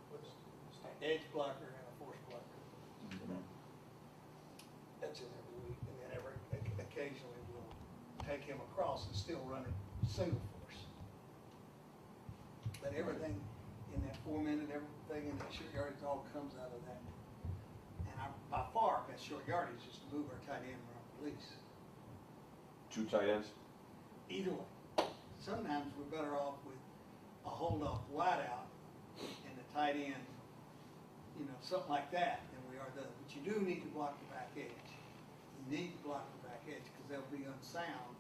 with an edge blocker and a force blocker. That's in every week, and then occasionally we'll take him across and still run a single force. But everything in that 4 minute, everything in that short yardage all comes out of that. And by far, best short yardage is to move our tight end and run release. 2 tight ends? Either way. Sometimes we're better off with a hold off wide out and the tight end, you know, something like that than we are the, but you do need to block the back edge. You need to block the back edge because they'll be unsound.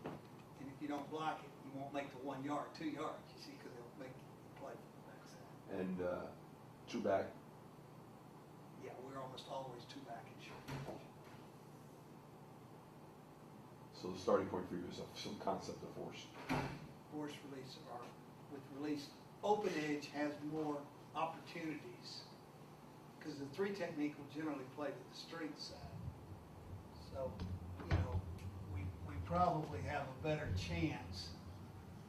And if you don't block it, you won't make the 1 yard, 2 yards, you see, because they'll make you play from the backside. And 2 back? Yeah, we're almost always 2 back in short yardage. So the starting point for you is some concept of force. Force release or with release, open edge has more opportunities because the 3 technique will generally play to the strength side. So, you know, we probably have a better chance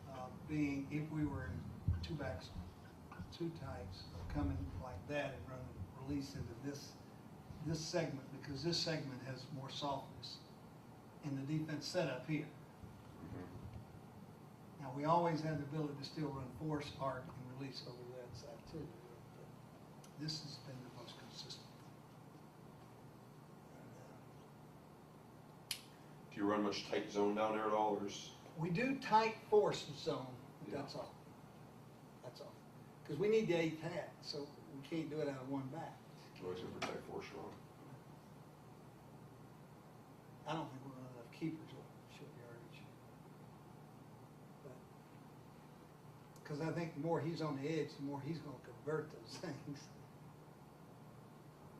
of being, if we were in 2 backs, 2 tights, of coming like that and running release into this segment because this segment has more softness in the defense setup here. Now, we always have the ability to still run force, arc, and release over that side too. But this has been the most consistent. Do you run much tight zone down there at all, or is? We do tight force zone, but Yeah. that's all. That's all. Because we need the 8th hat, so we can't do it out of 1 back. Always for tight force wrong. I don't think we're running enough keepers on short yardage. Because I think the more he's on the edge, the more he's going to convert those things.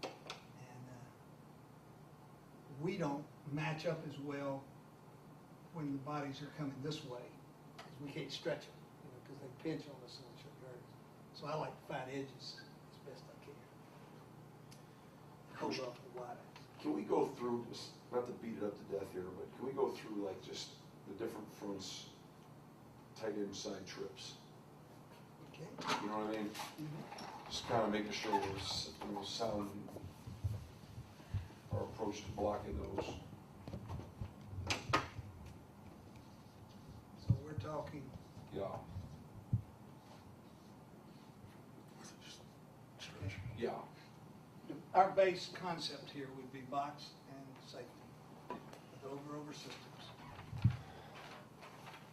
And we don't match up as well when the bodies are coming this way, because we can't stretch them, you know, because they pinch on us in the short yardage. So I like to find edges as best I can. Hold off the wide ends. Can we go through, just, not to beat it up to death here, but can we go through like just the different fronts, tight end side trips? Okay. You know what I mean? Just kind of making sure we're sound our approach to blocking those. So we're talking, Yeah. Yeah. our base concept here would be box and safety with over systems.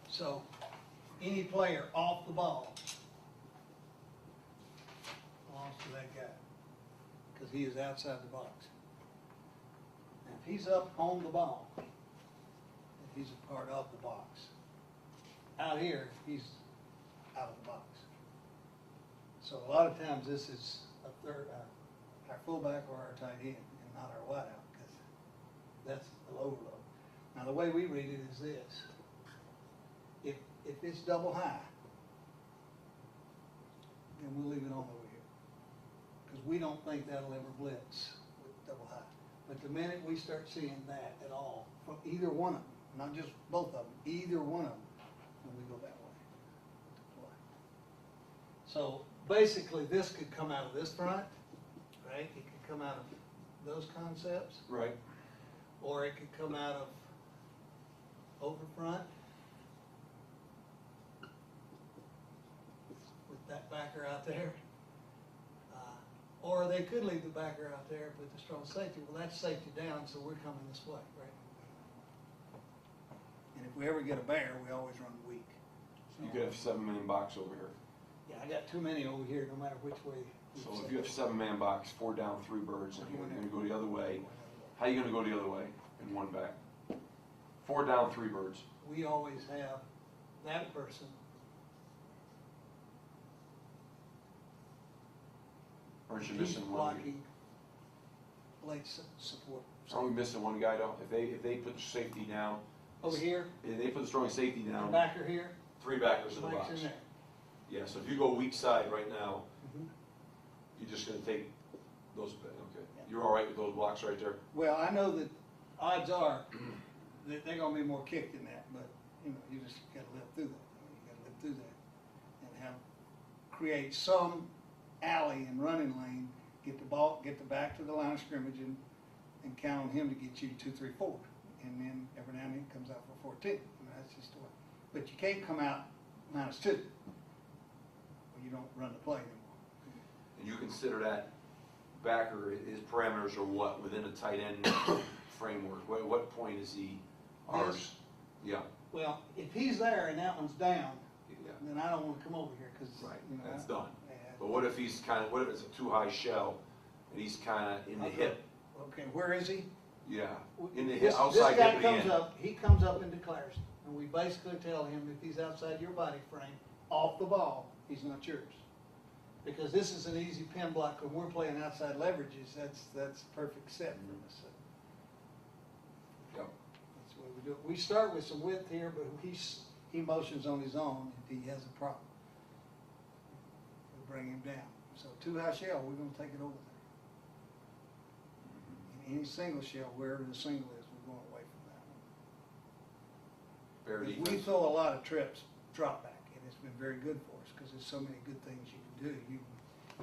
So any player off the ball belongs to that guy because he is outside the box. And if he's up on the ball, then he's a part of the box. Out here, he's out of the box. So a lot of times this is a third, our fullback or our tight end and not our wideout because that's the overload. Now the way we read it is this. If it's double high, then we'll leave it on over here. Because we don't think that'll ever blitz with double high. But the minute we start seeing that at all, from either one of them, not just both of them, either one of them, then we go that way. So basically this could come out of this front, right? It could come out of those concepts, Right. or it could come out of over front with that backer out there. Or they could leave the backer out there, put the strong safety. Well, that's safety down, so we're coming this way, right? And if we ever get a bear, we always run weak. You could have 7-man box over here. Yeah, I got too many over here, no matter which way. So if you have 7-man box, 4 down, 3 birds, and you're gonna go the other way, how are you gonna go the other way and 1 back? 4 down, 3 birds. We always have that person. Aren't you He's missing one? blocking late support. Aren't we missing one guy though? If they put the safety down, Over here, if they put the strong safety the down, backer here, 3 backers in the Mike's box. in there. Yeah, so if you go weak side right now, Mhm. You're just gonna take those, okay. You're all right with those blocks right there? Well, I know that odds are that they're gonna be more kicked than that, but, you know, you just gotta live through that. You gotta live through that and have, create some alley and running lane, get the ball, get the back to the line of scrimmage and count on him to get you 2, 3, 4. And then every now and then he comes out for 14. You know, that's just the way. But you can't come out -2. Or you don't run the play anymore. And you consider that backer, his parameters are what, within a tight end framework? What point is he ours? This? Yeah, Well, if he's there and that one's down, yeah, then I don't wanna come over here, cause, right, you know. that's done. Yeah. But what if he's what if it's a too high shell and he's kinda in the hip? Okay, where is he? Yeah, in the hip, This outside guy hip of the comes end. up, he comes up and declares, and we basically tell him if he's outside your body frame, off the ball, he's not yours. Because this is an easy pin block, when we're playing outside leverages, that's perfect set for us. So Yep. that's the way we do it. We start with some width here, but he motions on his own if he has a problem. We bring him down. So too high shell, we're gonna take it over there. And any single shell, wherever the single is, we're going away from that one. Fair We defense. throw a lot of trips drop back, and it's been very good for us, because there's so many good things you can do.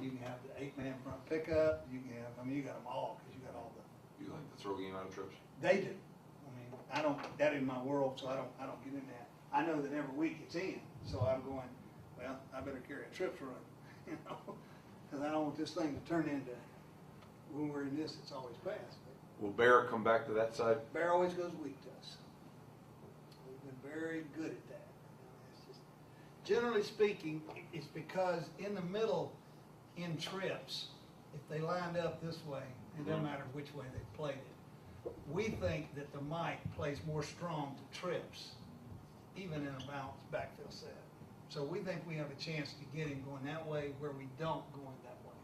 You can have the 8-man front pickup, you can have, I mean, you got them all, because you got all the, You like the throw game out of trips? they do. I mean, I don't, that in my world, so I don't get in that. I know that every week it's in, so I'm going, well, I better carry a trips run, you know? Because I don't want this thing to turn into, when we're in this, it's always fast. But Will Bear come back to that side? Bear always goes weak to us. We've been very good at that. It's just, generally speaking, it's because in the middle, in trips, if they lined up this way, it doesn't matter which way they played it. We think that the Mike plays more strong to trips, even in a balanced backfield set. So we think we have a chance to get him going that way where we don't going that way.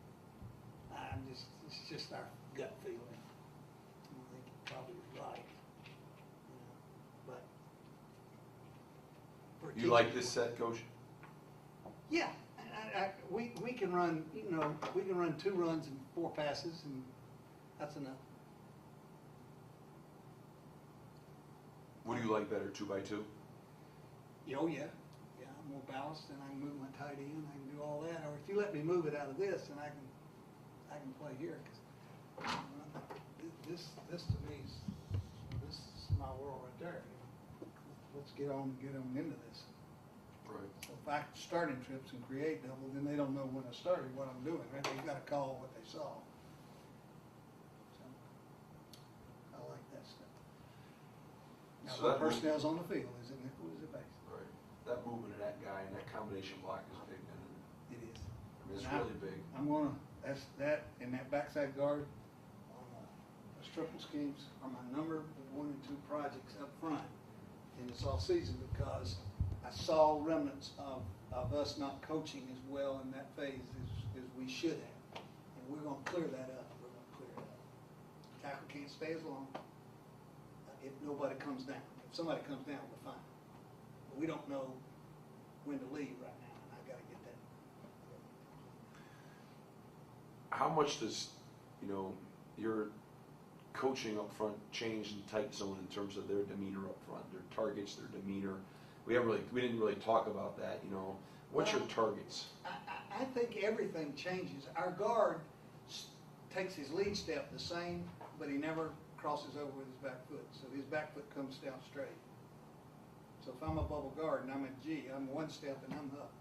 It's just our gut feeling. I think he probably is right. You know, but for You like this set, Coach? Yeah, we can run, you know, we can run 2 runs and 4 passes, and that's enough. What do you like better, 2x2? Oh, yeah, I'm more balanced, and I can move my tight end, I can do all that, or if you let me move it out of this, then I can play here, 'cause this to me is, this is my world right there. Let's get on into this. Right. So if I start in trips and create double, then they don't know when I started, what I'm doing, right? They've gotta call what they saw. So, I like that stuff. Now, So what that move- personnel's on the field, is it nickel, is it base? Right. That movement of that guy and that combination block is big, and It is. I mean, it's And I- really big. I'm gonna, that, and that backside guard, on those triple schemes are my number 1 and 2 projects up front. And it's all season because I saw remnants of us not coaching as well in that phase as we should have. And we're gonna clear that up, Tackle can't stay as long if nobody comes down. If somebody comes down, we're fine. But we don't know when to leave right now, and I gotta get that. How much does, your coaching up front change in tight zone in terms of their demeanor up front, their targets, their demeanor? We didn't really talk about that, What's your targets? I think everything changes. Our guard takes his lead step the same, but he never crosses over with his back foot. So his back foot comes down straight. So if I'm a bubble guard and I'm at G, I'm 1 step and I'm up.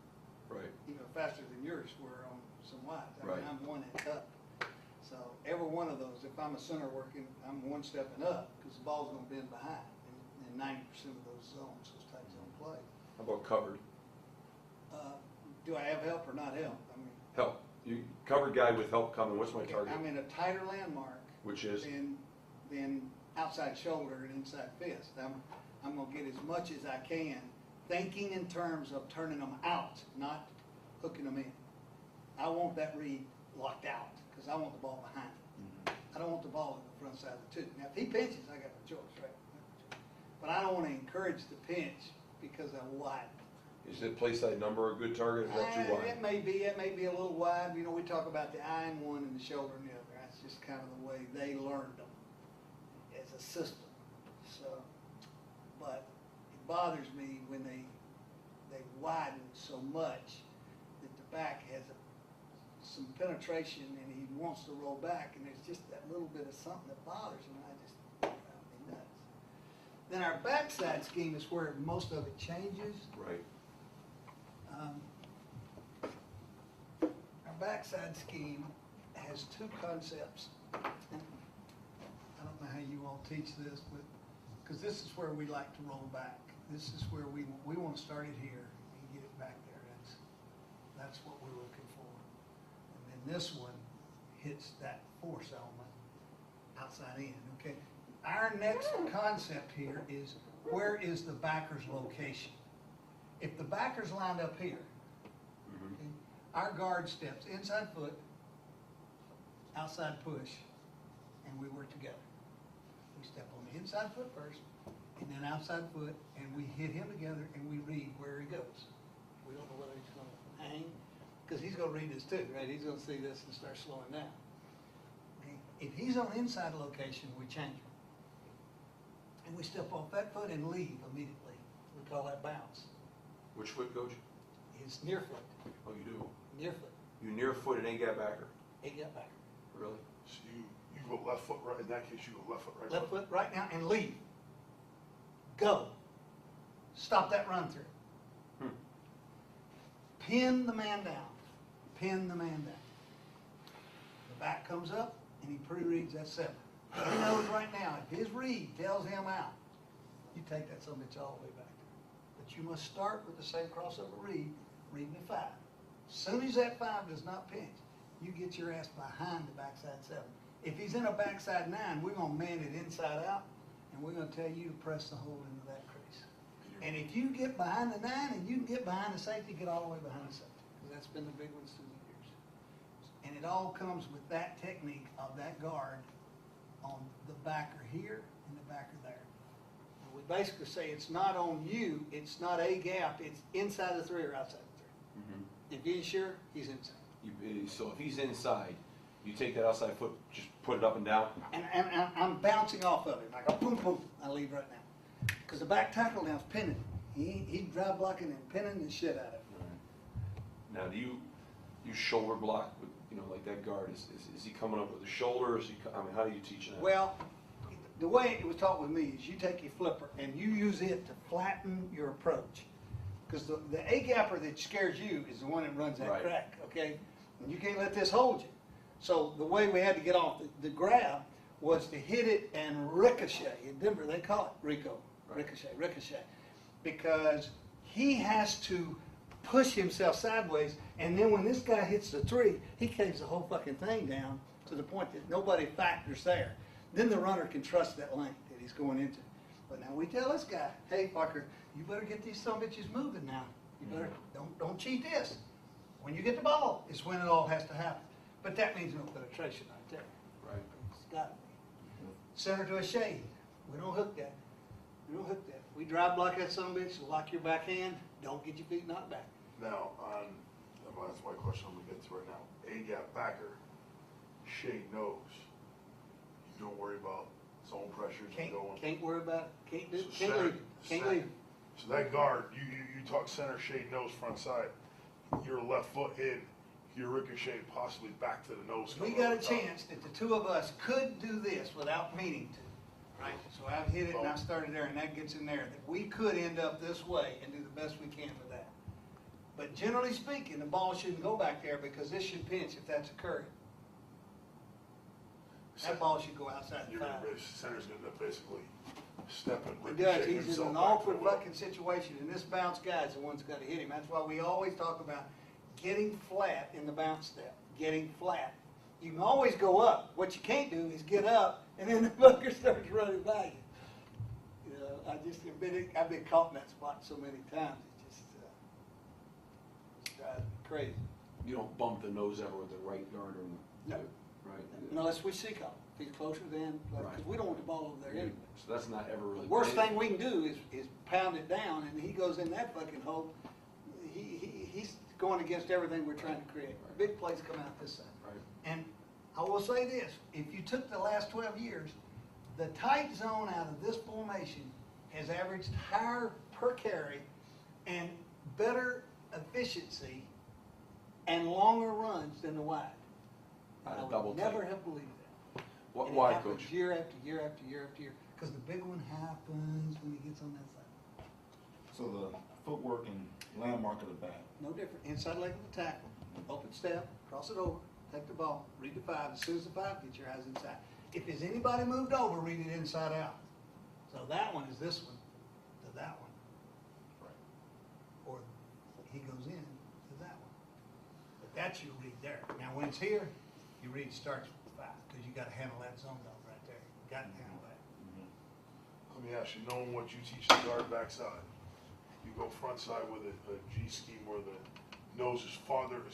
Right. Faster than yours were on some wides. I mean, Right. I'm 1 and up. So every one of those, if I'm a center working, I'm 1 stepping up because the ball's gonna bend behind. And 90% of those zones, those tight zone plays. How about covered? Do I have help or not help? I mean, Help. You covered guy with help coming. What's my target? I'm in a tighter landmark. Which is? Than outside shoulder and inside fist. I'm gonna get as much as I can, thinking in terms of turning them out, not hooking them in. I want that read locked out, because I want the ball behind it. I don't want the ball in the front side of the 2. Now, if he pinches, I got no choice, right? But I don't wanna encourage the pinch because I widen. Is the play side number a good target, or is that too wide? It may be a little wide. You know, we talk about the eye in one and the shoulder in the other. That's just kind of the way they learned them as a system. So, but it bothers me when they widen so much that the back has some penetration and he wants to roll back, and there's just that little bit of something that bothers him. I just drives me nuts. Then our backside scheme is where most of it changes. Right. Our backside scheme has two concepts. I don't know how you all teach this, but, because this is where we like to roll back. This is where we want to start it here and get it back there. That's what we're looking for. And then this one hits that force element outside in, okay? Our next concept here is, where is the backer's location? If the backer's lined up here, okay, our guard steps inside foot, outside push, and we work together. We step on the inside foot first, and then outside foot, and we hit him together, and we read where he goes. We don't know whether he's going to hang, because he's going to read this too, right? He's going to see this and start slowing down. Okay? If he's on inside location, we change him. And we step off that foot and leave immediately. We call that bounce. Which foot, coach? It's near foot. Oh, you do? Near foot. You near foot and A-gap backer? A-gap backer. Really? So you go left foot right, in that case, you go left foot right. Left foot right now and leave. Go. Stop that run through. Pin the man down. Pin the man down. The back comes up and he pre-reads that 7. He knows right now, if his read tells him out, you take that son of a bitch all the way back there. But you must start with the same crossover read, reading the 5. As soon as that 5 does not pinch, you get your ass behind the backside 7. If he's in a backside 9, we're going to man it inside out, and we're going to tell you to press the hole into that crease. And if you get behind the 9 and you can get behind the safety, get all the way behind the safety. Because that's been the big ones through the years. And it all comes with that technique of that guard on the backer here and the backer there. And we basically say it's not on you, it's not a gap, it's inside the 3 or outside the 3. If he's sure, he's inside. So if he's inside, you take that outside foot, just put it up and down? And I'm bouncing off of it. I go boom, boom, I leave right now. Because the back tackle now is pinning. He's drive blocking and pinning the shit out of it. Right. Now, do you shoulder block with, like that guard? Is he coming up with the shoulder? How do you teach that? Well, the way it was taught with me is you take your flipper and you use it to flatten your approach. Because the A-gapper that scares you is the one that runs that crack, okay? And you can't let this hold you. So the way we had to get off the grab was to hit it and ricochet. In Denver, they call it Rico, ricochet. Because he has to push himself sideways, and then when this guy hits the 3, he caves the whole fucking thing down to the point that nobody factors there. Then the runner can trust that lane that he's going into. But now we tell this guy, hey fucker, you better get these son of bitches moving now. You better don't cheat this. When you get the ball is when it all has to happen. But that means no penetration right there. Right. It's got to be. Center to a shade. We don't hook that. We don't hook that. We drive block that son of a bitch, lock your backhand, don't get your feet knocked back. Now, that's my question I'm gonna get to right now. A-gap backer, shade nose. You don't worry about zone pressures and going. Can't worry about it. Can't do. So Can't center- leave it. Can't leave it. So that guard, you talk center, shade nose, front side. Your left foot in, you're ricocheted possibly back to the nose. We coming got a over top. chance that the two of us could do this without meaning to, right? So I've hit it and I started there and that gets in there, that we could end up this way and do the best we can with that. But generally speaking, the ball shouldn't go back there because this should pinch if that's occurring. That ball should go outside the You're 5. gonna center's gonna basically step and He does, ricochet he's in himself an back to awkward the well. fucking situation, and this bounce guy's the one's gotta hit him. That's why we always talk about getting flat in the bounce step, getting flat. You can always go up. What you can't do is get up, and then the fucker starts running by you. You know, I've been caught in that spot so many times, it drives me crazy. You don't bump the nose ever with the right guard or No. right? Unless we seek out. If he's closer then, because we don't want the ball over there anyway. So that's not ever really. The worst thing we can do is pound it down, and he goes in that fucking hole. going against everything we're trying to create. Big plays come out this side. Right. And I will say this, if you took the last 12 years, the tight zone out of this formation has averaged higher per carry and better efficiency and longer runs than the wide. Out of I double would tight. never have believed that. What, And it why, happens Coach? Year after year after year after year, because the big one happens when he gets on that side. So the footwork and landmark of the back. No different. Inside leg of the tackle, open step, cross it over, take the ball, read the 5. As soon as the 5, get your eyes inside. If there's anybody moved over, read it inside out. So that one is this one to that one. Right. Or he goes in to that one. But that's your read there. Now when it's here, your read starts with the 5 because you got to handle that zone dog right there. You got to handle that. Let me ask you, knowing what you teach the guard backside, you go front side with a G scheme where the nose is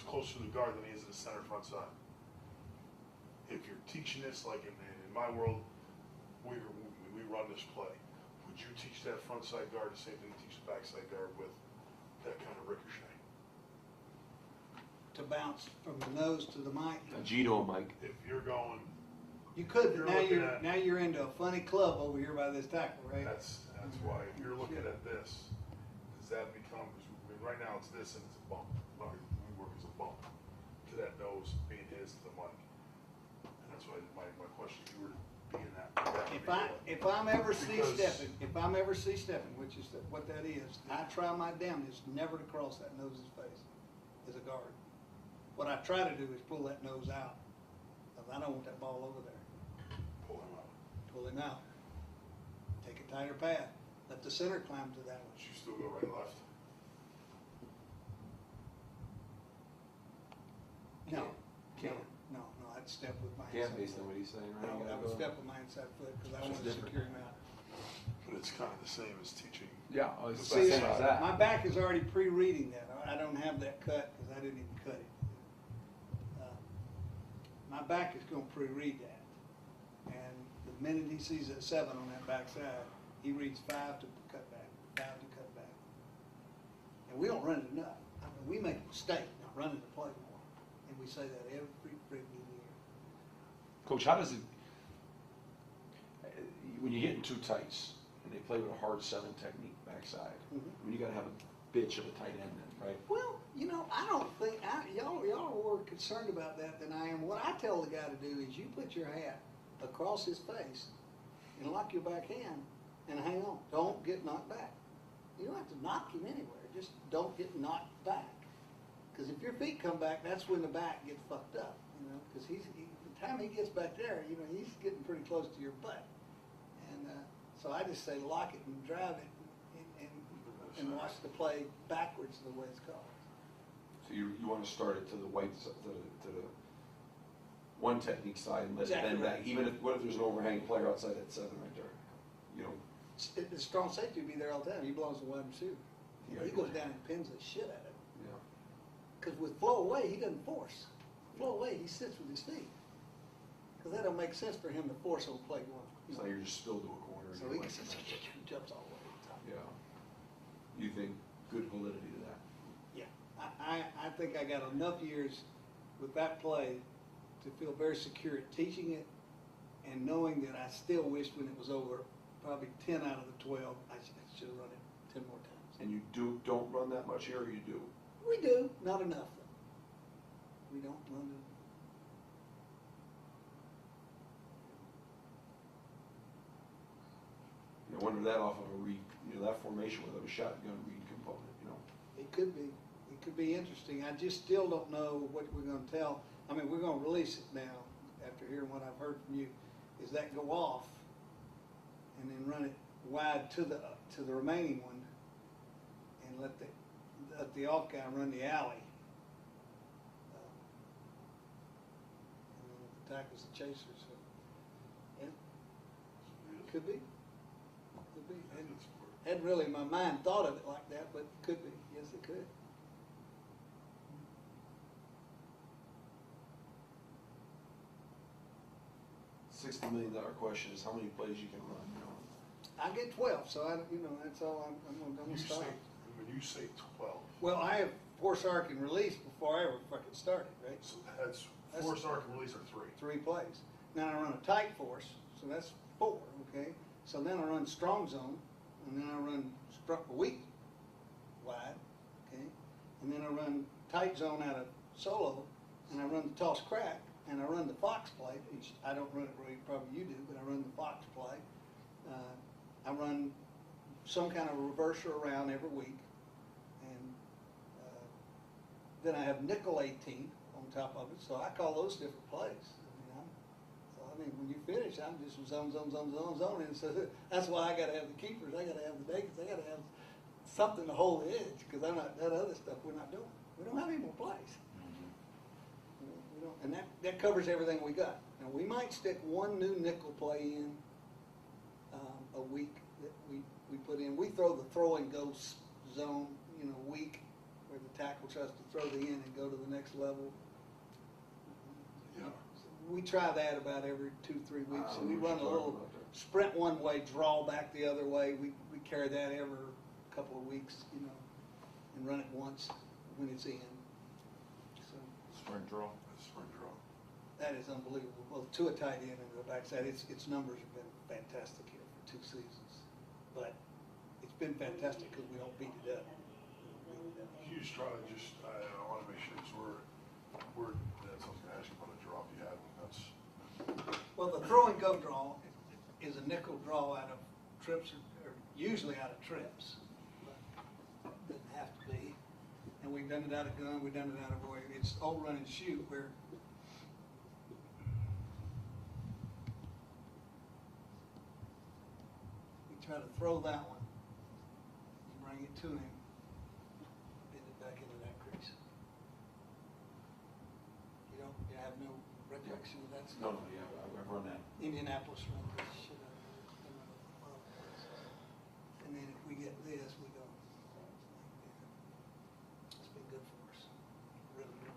closer to the guard than he is to the center front side. If you're teaching this, like in my world, we run this play, would you teach that front side guard the same thing you teach the backside guard with that kind of ricochet? To bounce from the nose to the mic. Gito, Mike. If you're going, You could, You're but looking at- now you're into a funny club over here by this tackle, right? that's why, if you're looking at this, does that become, right now it's this and it's a bump, we work as a bump to that nose being his to the mic. And that's why my question, if you were to be in that. If I'm ever Because- stepping, which is what that is, I try my damnedest never to cross that nose's face as a guard. What I try to do is pull that nose out, because I don't want that ball over there. Pull him out, Pull him out. Take a tighter path. Let the center climb to that one. but you still go right, left. No, Can't. no, I'd step with my Can't inside based on foot. what he's saying, right? No, You I gotta would go- step with my inside foot, because I It's want just to different. secure him out. But it's kind of the same as teaching. Yeah, I was The saying backside. that. My back is already pre-reading that. I don't have that cut because I didn't even cut it. My back is gonna pre-read that. And the minute he sees that 7 on that backside, he reads 5 to cut back, 5 to cut back. And we don't run it enough. I mean, we make a mistake not running the play more. And we say that every freaking year. Coach, how does it, when you get in two tights and they play with a hard 7 technique backside, Mhm. I mean, you gotta have a bitch of a tight end then, right? Well, I don't think, y'all are more concerned about that than I am. What I tell the guy to do is you put your hat across his face and lock your back hand and hang on. Don't get knocked back. You don't have to knock him anywhere, just don't get knocked back. Because if your feet come back, that's when the back gets fucked up, because the time he gets back there, he's getting pretty close to your butt. And so I just say lock it and drive it and watch the play backwards the way it's called. So you wanna start it to the white, to the one technique side and let it Exactly bend back, right. even what if there's an overhanging player outside that 7 right there? You know, The strong safety will be there all the time. He belongs to wide receiver. Yeah, He he goes will. down and pins the shit out of it. yeah. Because with flow away, he doesn't force. Flow away, he sits with his feet. Because that don't make sense for him to force on play going. It's like you're just spilled to a corner. and So you're he like- jumps all the way to the top. Yeah. You think good validity to that? Yeah, I think I got enough years with that play to feel very secure at teaching it and knowing that I still wished when it was over, probably 10 out of the 12, I should have run it 10 more times. And you don't run that much here, or you do? We do, not enough though. We don't run it. I wonder that off of a read, that formation with a shotgun read component, It could be. It could be interesting. I just still don't know what we're gonna tell. I mean, we're gonna release it now, after hearing what I've heard from you. Is that go off and then run it wide to the remaining one and let the off guy run the alley. And then the tackle's the chaser, so, yeah, could be. Could be. Hadn't really in my mind thought of it like that, but could be. Yes, it could. $60 million question is how many plays you can run, I get 12, so that's all I'm When gonna you start. say, when you say 12, Well, I have force, arc, and release before I ever fucking started, right? So that's force, arc, and release are 3. 3 plays. Then I run a tight force, so that's 4, okay? So then I run strong zone, and then I run weak wide, okay? And then I run tight zone out of solo, and I run the toss crack, and I run the fox play, which I don't run it where probably you do, but I run the fox play. I run some kind of reverser around every week, and then I have nickel 18 on top of it, so I call those different plays. I mean, when you finish, I'm just zone, and so that's why I got to have the keepers, I got to have the Dakins, I got to have something to hold the edge, because I'm not, that other stuff we're not doing. We don't have any more plays. We don't, and that covers everything we got. Now, we might stick one new nickel play in a week that we put in. We throw the throw and go zone, week, where the tackle tries to throw the end and go to the next level. Yeah. We try that about every 2-3 weeks, and we run a little sprint one way, draw back the other way. We carry that every couple of weeks, and run it once when it's in. So Sprint draw. Sprint draw. that is unbelievable. Well, to a tight end and the backside, its numbers have been fantastic here for 2 seasons. But it's been fantastic because we don't beat it up. Huge try. I want to make sure because we're. That's what I was going to ask you about a draw if you had one. That's. Well, the throw and go draw is a nickel draw out of trips, or usually out of trips. But it doesn't have to be. And we've done it out of gun, we've done it out of warrior. It's old run and shoot where we try to throw that one, bring it to him, bend it back into that crease. You have no recollection of that stuff? No, yeah, I've run that. Indianapolis run this shit out of it. And then if we get this, we go like that. It's been good for us, really good.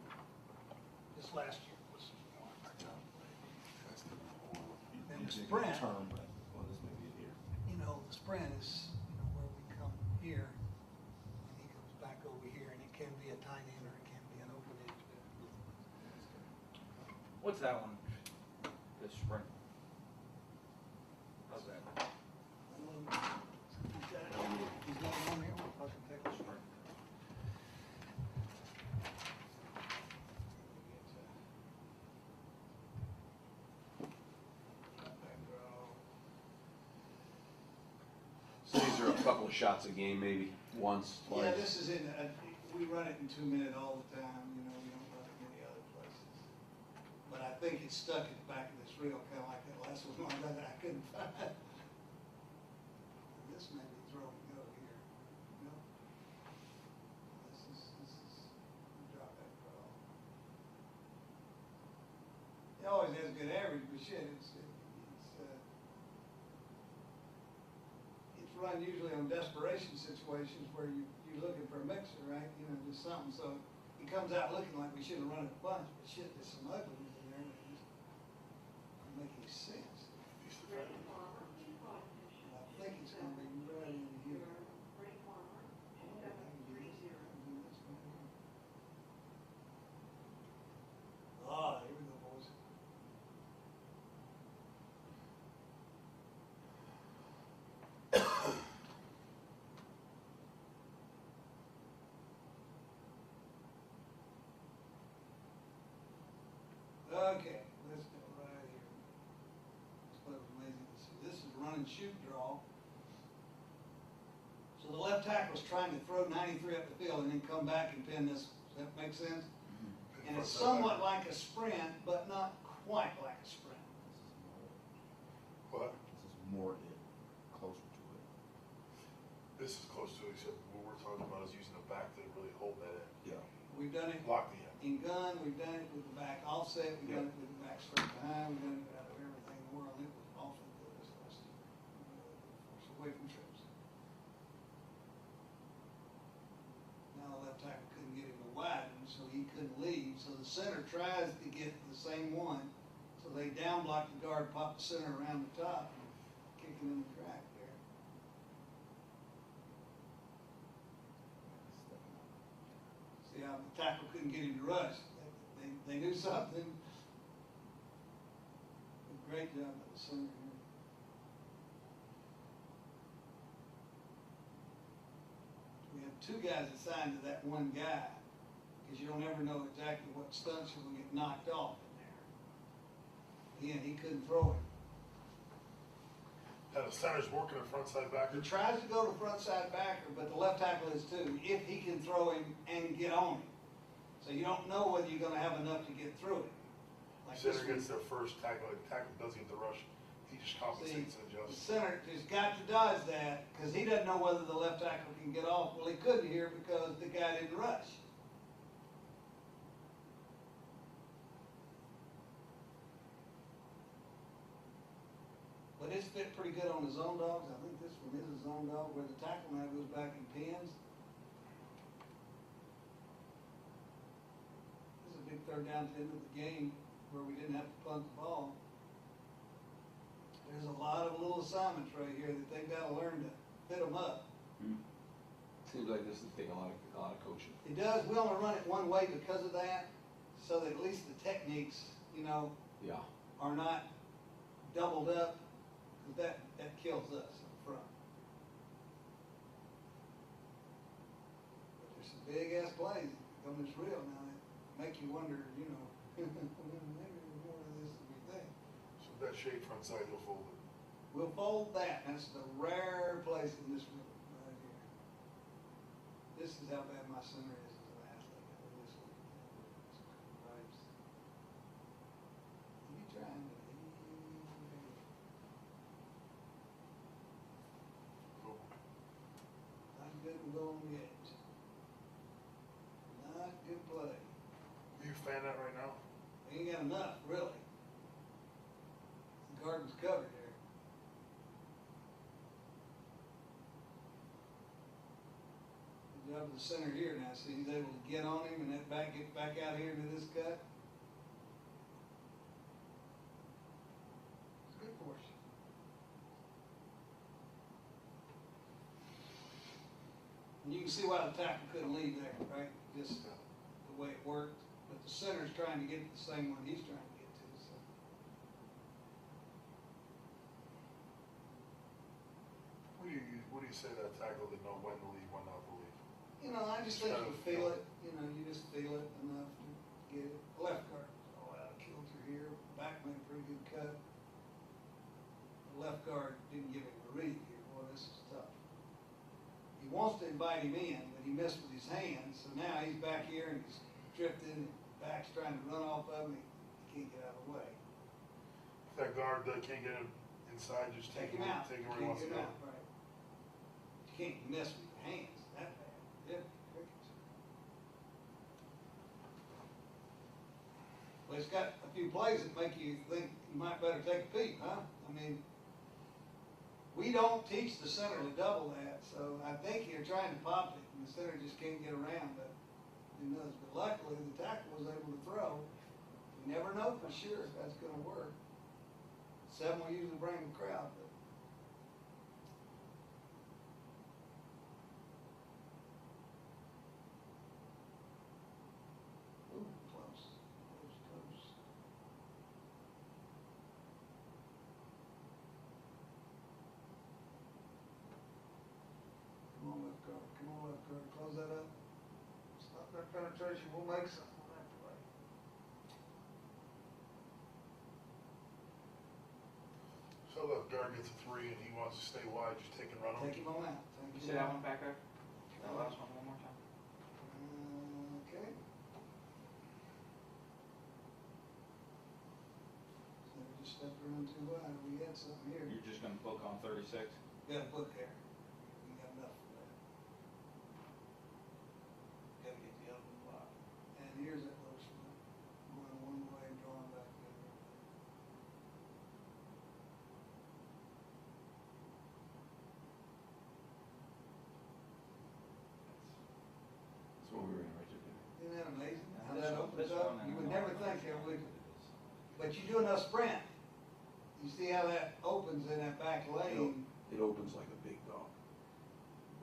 This last year was and the sprint, Term, but, well, this may be it here. the sprint is, where we come here, and he comes back over here, and it can be a tight end or it can be an open edge. What's that one? This sprint. How's that? He's got one here, we'll fucking take a sprint. So these are a couple of shots a game, maybe once, twice. Yeah, this is we run it in 2 minute all the time, we don't run it many other places. But I think it's stuck at the back of this reel, kind of like that last one that I couldn't find. This may be throw and go here. No. This is drop that draw. It always has good average, but shit, it's run usually on desperation situations where you're looking for a mixer, right? Just something. So it comes out looking like we should have run it a bunch, but shit, there's some ugly ones in there that just don't make any sense. I think it's going to be right in here. Ah, here we go, boys. Okay, let's go right here. This play was amazing to see. This is run and shoot draw. So the left tackle's trying to throw 93 up the field and then come back and pin this. Does that make sense? And it's somewhat like a sprint, but not quite like a sprint. What? This is more it, closer to it. This is close to it, except what we're talking about is using the back to really hold that in. Yeah. We've done it Lock the end. in gun, we've done it with the back offset, we've done it with the back straight behind, we've done it out of everything in the world. It was awfully good this last year. It's away from trips. Now the left tackle couldn't get him to widen, so he couldn't leave. So the center tries to get the same one. So they down block the guard, pop the center around the top, and kick him in the crack there. See, job, the tackle couldn't get him to rush. They knew something. A great job by the center here. We have two guys assigned to that one guy, because you don't ever know exactly what stunts are gonna get knocked off in there. Again, he couldn't throw it. Now, the center's working a front side backer. He tries to go to front side backer, but the left tackle is too, if he can throw him and get on him. So you don't know whether you're gonna have enough to get through it. Like this Center one. gets their first tackle, the tackle doesn't get the rush, he just compensates and The adjusts. center just got to dodge that, because he doesn't know whether the left tackle can get off. Well, he couldn't here because the guy didn't rush. But it's fit pretty good on the zone dogs. I think this one is a zone dog, where the tackle now goes back and pins. This is a big third down at the end of the game, where we didn't have to punt the ball. There's a lot of little assignments right here that they've got to learn to fit them up. Seems like this is taking a lot of coaching. It does. We only run it one way because of that, so that at least the techniques, you know, Yeah. are not doubled up, because that kills us up front. But there's some big ass plays that come this real now that make you wonder, you know, maybe there's more to this than we think. So that shade front side, you'll fold it. We'll fold that. That's the rare place in this room right here. This is how bad my center is as an athlete. I mean, this one, right. You trying to Cool. not good and go on the edge. Not good play. Are you fan that right now? We ain't got enough, really. The garden's covered there. Good job of the center here now. See, he's able to get on him and that get back out here into this cut. It's good for us. And you can see why the tackle couldn't leave there, right? Just the way it worked. But the center's trying to get to the same one he's trying to get to. So. What do you say to that tackle that know when to leave, when not to leave? You know, I just think you feel it. You know, you just feel it enough to get it. Left guard, oh, out of kilter here. Back made a pretty good cut. The left guard didn't give him a read here. Boy, this is tough. He wants to invite him in, but he missed with his hands. So now he's back here and he's drifting. Back's trying to run off of him. He can't get out of the way. If that guard can't get him inside, just Take him out. Take him where he wants to go. Right. You can't miss with your hands that bad. Yeah, crickets. Well, it's got a few plays that make you think you might better take a peek, huh? I mean, we don't teach the center to double that, so I think you're trying to pop it, and the center just can't get around, but who knows? But luckily, the tackle was able to throw. You never know for sure if that's going to work. 7 will usually bring the crowd, but ooh, close. Come on, left guard. Come on, left guard. Close that up. Stop that penetration. We'll make something on that play. So look, guard gets a 3 and he wants to stay wide, just take and run him. Take him on out. You say that one back there? That last one more time? Okay. So we just stepped around too wide. We had something here. You're just gonna book on 36? Got a book there. We got enough for that. Gotta get the other block. And here's that motion. Going one way, drawing back the other. That's what we were in right there. Isn't that amazing? How This that one- opens this up? one and You would then never all think the- that would. But you do enough sprint. You see how that opens in that back lane? It opens like a big dog.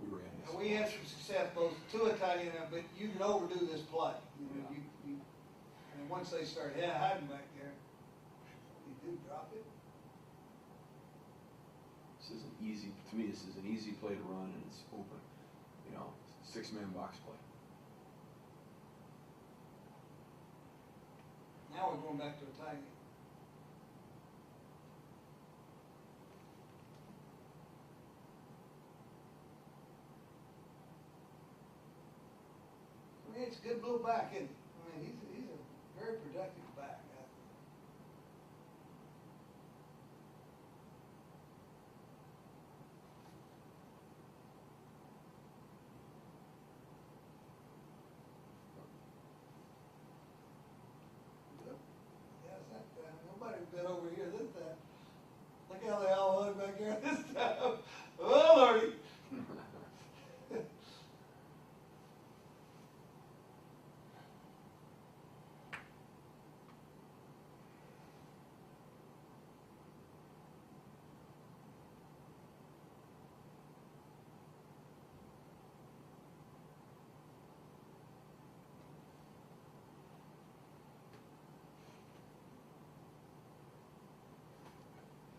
We ran this. And we had some success both to a tight end, but you can overdo this play. You know, and once they start hiding back there, you do drop it. This is an easy, to me, this is an easy play to run and it's open. You know, 6-man box play. Now we're going back to a tight end. I mean, it's a good blue back, isn't he? I mean, he's a very productive back. I think. Yep. Yes, that time. Nobody been over here this time. Look how they all hung back here this time. Oh, Lordy.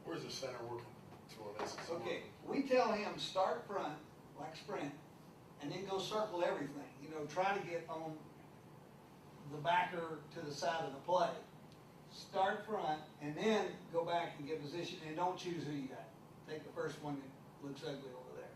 Where's the center working to on this? Okay, we tell him start front, like sprint, and then go circle everything. You know, try to get on the backer to the side of the play. Start front, and then go back and get position, and don't choose who you got. Take the first one that looks ugly over there.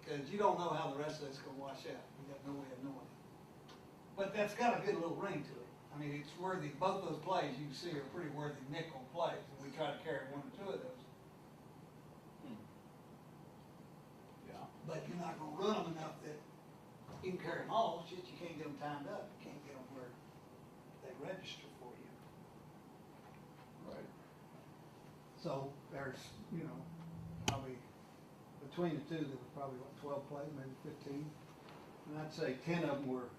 Because you don't know how the rest of it's gonna wash out. You got no way of knowing it. But that's got a good little ring to it. I mean, it's worthy, both those plays you can see are pretty worthy nickel plays, and we try to carry one or two of those. Yeah. But you're not gonna run them enough that you can carry them all, shit, you can't get them timed up, you can't get them where they register for you. Right. So there's, you know, probably, between the two, there was probably, what, 12 plays, maybe 15? And I'd say 10 of them were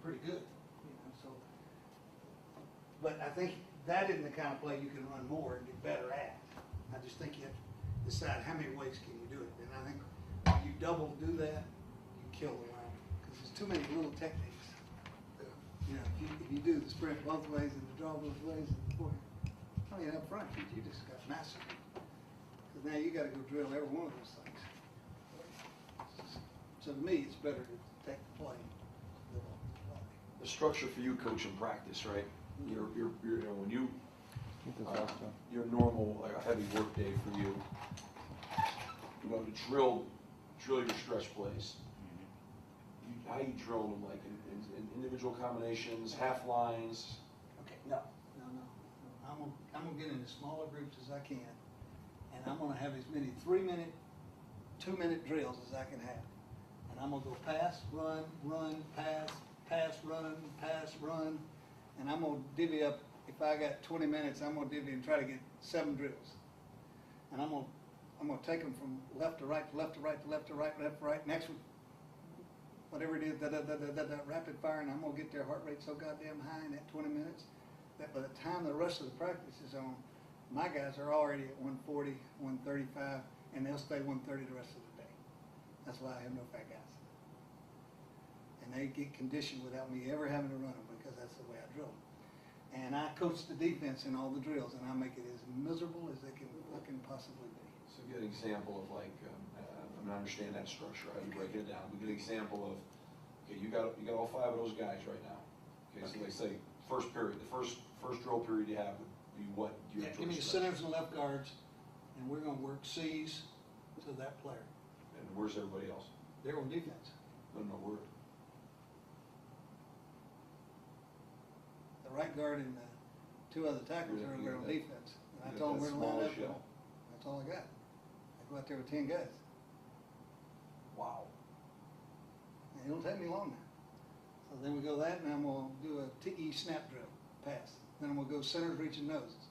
pretty good, you know, so. But I think that isn't the kind of play you can run more and get better at. I just think you have to decide how many ways can you do it. And I think when you double do that, you kill the line, because there's too many little techniques. You know, if you do the sprint both ways and the draw both ways, and boy, I mean, up front, you just got massive. Because now you gotta go drill every one of those things. So to me, it's better to take the play. The structure for you, coach, in practice, right? You're you know, when you, your normal, like a heavy work day for you, you know, to drill your stretch plays. How you drill them, like in individual combinations, half lines? Okay, no. I'm gonna get into smaller groups as I can, and I'm gonna have as many 3-minute, 2-minute drills as I can have. And I'm gonna go pass, run, pass, run, and I'm gonna divvy up, if I got 20 minutes, I'm gonna divvy and try to get 7 drills. And I'm gonna take them from left to right, left to right, left to right, left to right, next one, whatever it is, rapid fire, and I'm gonna get their heart rate so goddamn high in that 20 minutes, that by the time the rest of the practice is on, my guys are already at 140, 135, and they'll stay 130 the rest of the day. That's why I have no fat guys. And they get conditioned without me ever having to run them, because that's the way I drill them. And I coach the defense in all the drills, and I make it as miserable as they can fucking possibly be. So a good example of like, I mean, I understand that structure, how you break it down. A good example of, okay, you got all 5 of those guys right now. Okay, so they say, first period, the first drill period you have would be what? Yeah, give me the centers and left guards, and we're gonna work C's to that player. And where's everybody else? They're on defense. No word. The right guard and the 2 other tackles are over on defense. And I told them where to line up. Shell. That's all I got. I go out there with 10 guys. Wow. And it don't take me long now. So then we go that, and I'm gonna do a TE snap drill, pass. Then I'm gonna go centers reaching noses.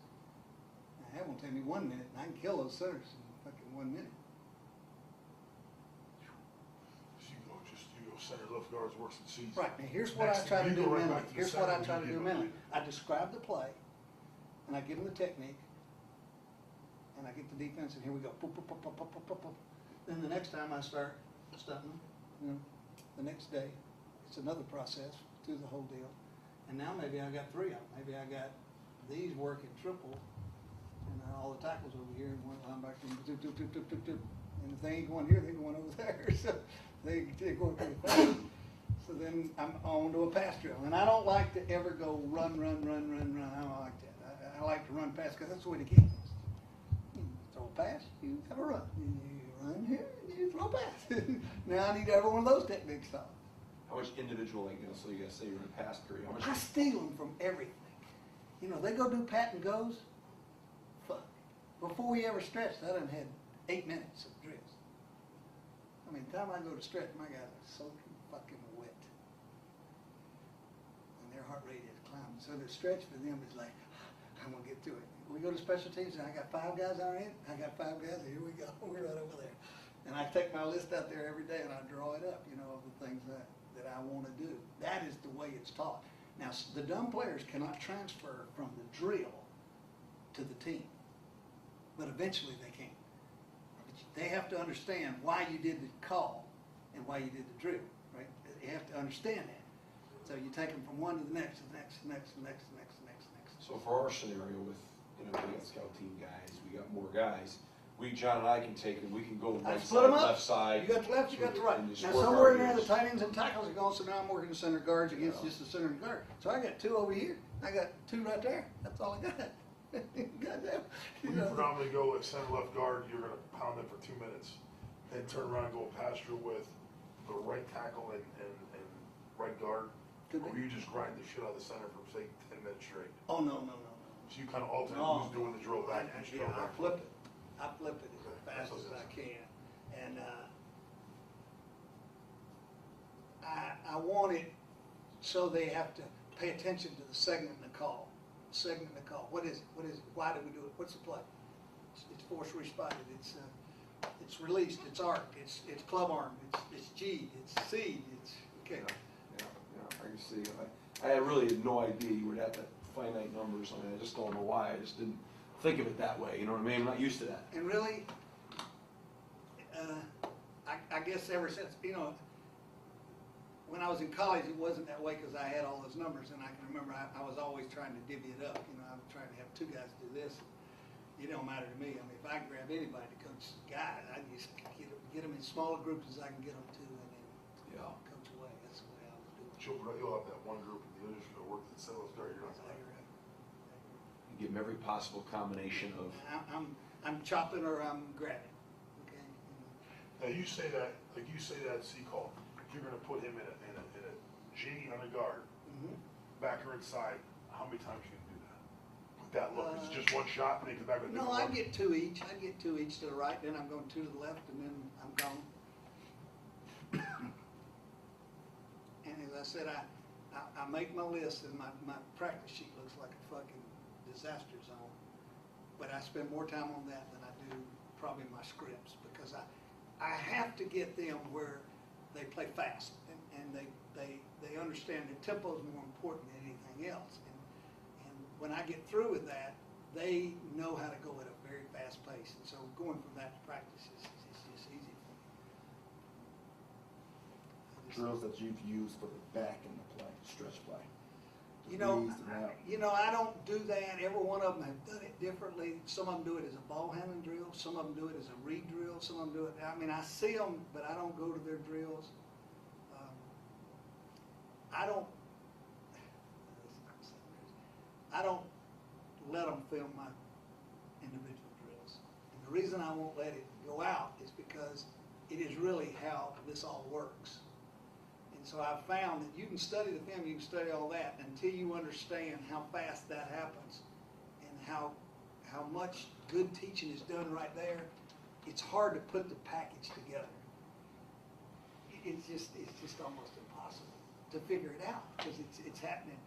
Now, that won't take me 1 minute, and I can kill those centers in fucking 1 minute. So you go center, left guards, works and sees. Right, now here's what I Next, try to you do go right mentally. back to the Here's what I center try to and do you give mentally. them I describe the play, and I give them the technique, and I get the defense, and here we go. Boop, boop, boop, boop, boop, boop, boop. Then the next time I start stunting them, you know, the next day. It's another process through the whole deal. And now maybe I got three of them. Maybe I got these working triple, and all the tackles over here, and one linebacker, and if they ain't going here, they're going over there. So they're going pretty fast. So then I'm on to a pass drill, and I don't like to ever go run. I don't like that. I like to run pass because that's the way the game is. You throw a pass, you have a run. You run here, you throw a pass. Now I need every one of those techniques taught. How much individual, like, so you gotta say you're in a pass period, how much? I steal them from everything. You know, they go do pat and goes. Fuck. Before we ever stretched, I done had 8 minutes of drills. I mean, the time I go to stretch, my guys are soaking fucking wet. And their heart rate is climbing. So the stretch for them is like, I'm gonna get to it. We go to special teams and I got 5 guys on it. I got 5 guys, here we go. We're right over there. And I take my list out there every day and I draw it up, you know, of the things that I want to do. That is the way it's taught. Now, the dumb players cannot transfer from the drill to the team, but eventually they can. They have to understand why you did the call and why you did the drill, right? You have to understand that. So you take them from one to the next, to the next, to the next, to the next, to the next, to the next, to the next. So for our scenario with, you know, we got scout team guys, we got more guys, John and I can take them, we can go I right split side, them up. left side. You got the left, you got the right. and you Now, score somewhere in there, the guards. tight ends and tackles are going, so now I'm working the center guards against Yeah. just the center guard. So I got 2 over here, I got 2 right there, that's all I got. Goddamn. You When you know. predominantly go at center left guard, you're gonna pound them for 2 minutes, then turn around and go pass drill with the right tackle and right guard. Could Or be. you just grind the shit out of the center for say 10 minutes straight. Oh, no. So you kind of alternate No. who's doing the drill back, who's drill I back. flip it. I flip it as Okay, fast that's as what I it can. And I want it so they have to pay attention to the segment in the call. Segment in the call. What is it? What is it? Why do we do it? What's the play? It's force responded. It's released. It's arc. It's club arm. It's G. It's C. It's okay. Yeah, I can see. I really had no idea you would have that finite numbers. I mean, I just don't know why. I just didn't think of it that way. You know what I mean? I'm not used to that. And really, I guess ever since, you know, when I was in college, it wasn't that way because I had all those numbers, and I can remember I was always trying to divvy it up. You know, I was trying to have 2 guys do this. It don't matter to me. I mean, if I can grab anybody to coach guys, I just get them in smaller groups as I can get them to, and then Yeah. coach away. That's the way I was doing it. You'll have that one group and the others are gonna work the center left guard. You're not That's how gonna. you're at. You give them every possible combination of. I'm chopping or I'm grabbing. Okay. Now you say that, like you say that C call, you're gonna put him in a G on a guard, Mhm. back or inside. How many times you gonna do that? With that look, is it just one shot and they come back with a No, different I one? get 2 each. I get 2 each to the right, then I'm going 2 to the left, and then I'm gone. And as I said, I make my list, and my practice sheet looks like a fucking disaster zone. But I spend more time on that than I do probably my scripts, because I have to get them where they play fast, and they understand that tempo is more important than anything else. And when I get through with that, they know how to go at a very fast pace. And so going from that to practice is just easy for me. Drills that you've used for the back in the play, stretch play. The You know, reads, the route. I don't do that. Every one of them have done it differently. Some of them do it as a ball handling drill. Some of them do it as a read drill. Some of them do it, I mean, I see them, but I don't go to their drills. I don't let them film my individual drills. And the reason I won't let it go out is because it is really how this all works. And so I've found that you can study the film, you can study all that until you understand how fast that happens and how much good teaching is done right there. It's hard to put the package together. It's just almost impossible to figure it out because it's happening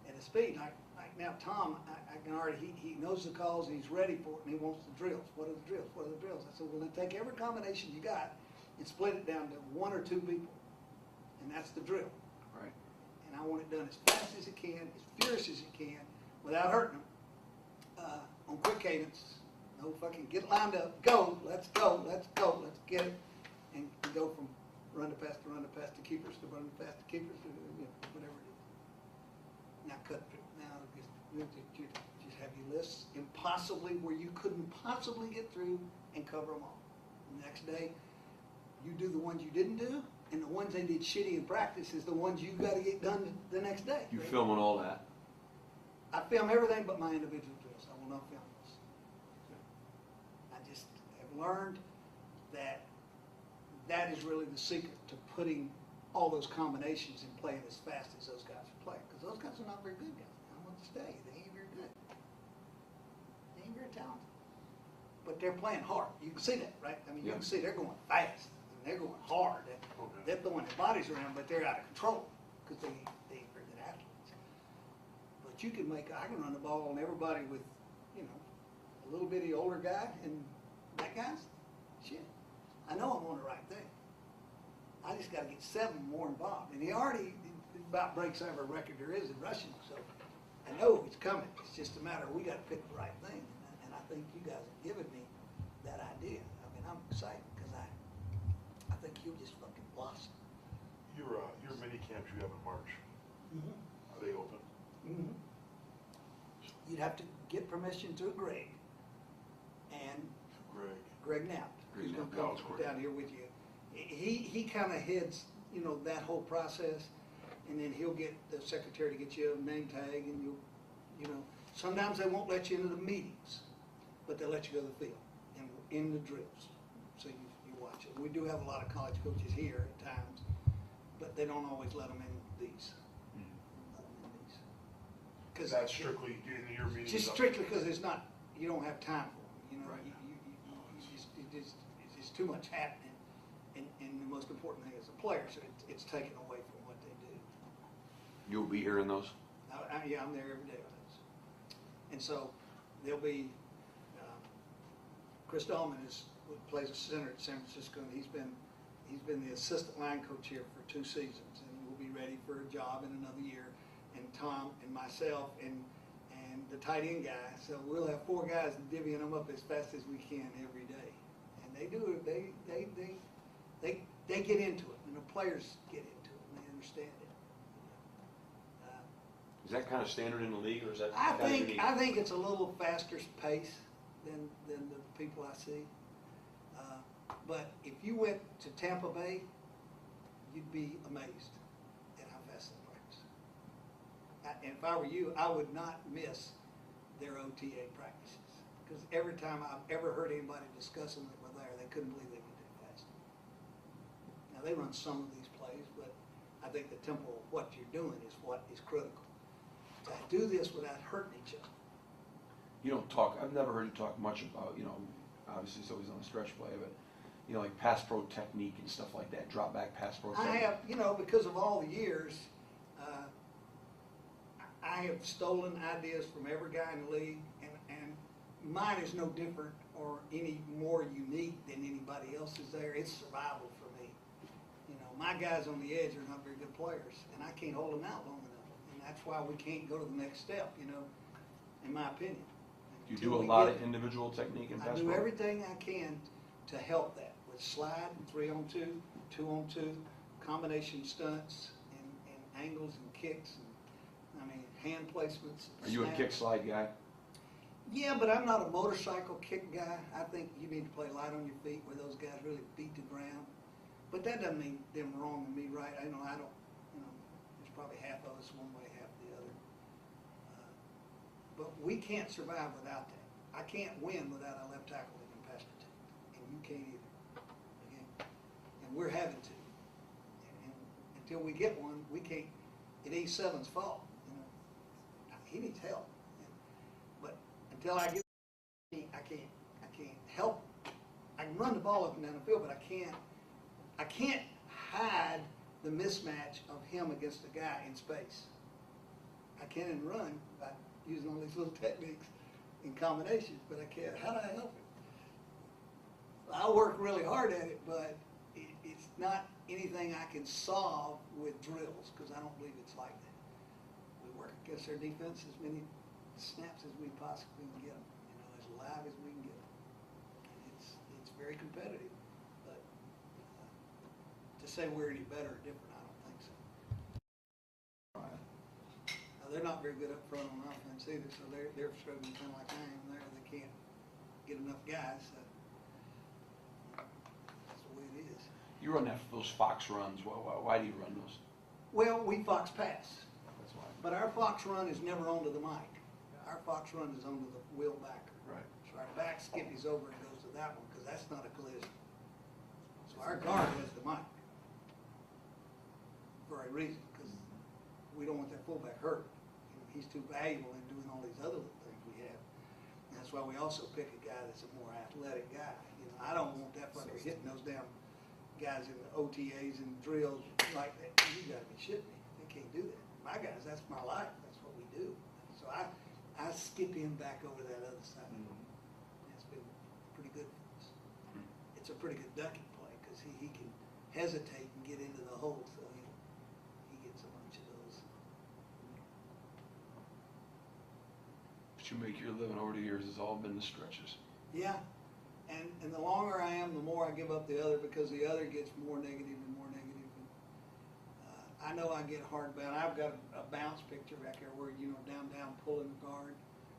at a speed. Like now, Tom, I can already, he knows the calls and he's ready for it and he wants the drills. What are the drills? What are the drills? I said, well, then take every combination you got and split it down to 1 or 2 people. And that's the drill. Right. And I want it done as fast as it can, as furious as it can, without hurting them. On quick cadence, no fucking get lined up, go, let's get it, and go from run to pass, to run to pass to keepers, to run to pass to keepers, to, whatever it is. Now just have your lists impossibly where you couldn't possibly get through and cover them all. The next day, you do the ones you didn't do, and the ones they did shitty in practice is the ones you got to get done the next day. You filming all that? I film everything but my individual drills. I will not film those. I just have learned that that is really the secret to putting all those combinations and playing as fast as those guys are playing. Because those guys are not very good guys. I want to stay. They ain't very good. They ain't very talented. But they're playing hard. You can see that, right? I mean, you Yeah. can see they're going fast. And they're going hard. They're throwing their bodies around, but they're out of control because they ain't very good athletes. But you can I can run the ball on everybody with, a little bitty older guy, and that guy's, shit. I know I'm on the right thing. I just got to get 7 more involved. And he already about breaks every record there is in rushing, so I know it's coming. It's just a matter of we got to pick the right thing. And I think you guys have given me that idea. I mean, I'm excited because I think you'll just fucking blossom. Your mini camps you have in March, are they open? Mm-hmm. You'd have to get permission through Greg and Greg Knapp, who's going to come down here with you. He kind of heads, that whole process, and then he'll get the secretary to get you a name tag, and sometimes they won't let you into the meetings, but they'll let you go to the field and in the drills, so you watch it. We do have a lot of college coaches here at times, but they don't always let them in these. Because that's strictly in your meetings. Just strictly because you don't have time for them. Right. It's just too much happening, and the most important thing is the players. It's taken away from what they do. You'll be hearing those? Yeah, I'm there every day with those. And so there'll be Chris Dahlman plays a center at San Francisco, and he's been the assistant line coach here for 2 seasons, and will be ready for a job in another year. And Tom and myself and the tight end guy. So we'll have 4 guys divvying them up as fast as we can every day. And they do it. They get into it, and the players get into it, and they understand it. Is that kind of standard in the league, or is that I kind of think unique? it's a little faster pace than the people I see. But if you went to Tampa Bay, you'd be amazed at how fast they practice. And if I were you, I would not miss their OTA practices, because every time I've ever heard anybody discussing that were there, they couldn't believe they could do it fast. Now they run some of these plays, but I think the tempo of what you're doing is what is critical. To do this without hurting each other. You don't talk, I've never heard you talk much about, obviously it's always on a stretch play, but, like pass pro technique and stuff like that, drop back pass pro technique. I have, because of all the years, I have stolen ideas from every guy in the league, and mine is no different or any more unique than anybody else's there. It's survival for me. My guys on the edge are not very good players, and I can't hold them out long enough, and that's why we can't go to the next step, in my opinion. You do a lot of individual technique in I pass do pro? everything I can to help that with slide, 3-on-2, 2-on-2, combination stunts, and angles and kicks, and hand placements. Are you a snaps. kick slide guy? Yeah, but I'm not a motorcycle kick guy. I think you need to play light on your feet where those guys really beat the ground. But that doesn't mean them wrong and me right. I don't, there's probably half of us one way, half the other. But we can't survive without that. I can't win without a left tackle that can pass protect, and you can't either. Okay? And we're having to. And until we get one, we can't. It ain't Seven's fault. He needs help. But until I get, I can't help. I can run the ball up and down the field, but I can't hide the mismatch of him against a guy in space. I can run by using all these little techniques and combinations, but I can't. How do I help it? I work really hard at it, but it's not anything I can solve with drills, because I don't believe it's like that. We work against their defense as many snaps as we possibly can get them, as live as we can get them. It's very competitive, but to to say we're any better or different, I don't think so. Now, they're not very good up front on offense either, so they're struggling kind of like I am there. They can't get enough guys, so that's the way it is. You run those fox runs. Why do you run those? Well, we fox pass, That's why. but our fox run is never onto the mic. Our fox run is onto the wheel backer. Right. So our back skippies over and goes to that one, because that's not a collision. So our guard has the mic for a reason, because we don't want that fullback hurt. You know, he's too valuable in doing all these other little things we have. And that's why we also pick a guy that's a more athletic guy. You know, I don't want that fucker hitting those damn guys in the OTAs and drills like that. You gotta be shitting me. They can't do that. My guys, that's my life. That's what we do. So I skip him back over that other side. It's been pretty good for us. It's a pretty good ducking play, because he can hesitate and get into the hole, so he gets a bunch of those. But you make your living over the years has all been the stretches. Yeah, and the longer I am, the more I give up the other, because the other gets more negative and more negative. And, I know I get hard bound. I've got a bounce picture back there where, you know, down, pulling the guard.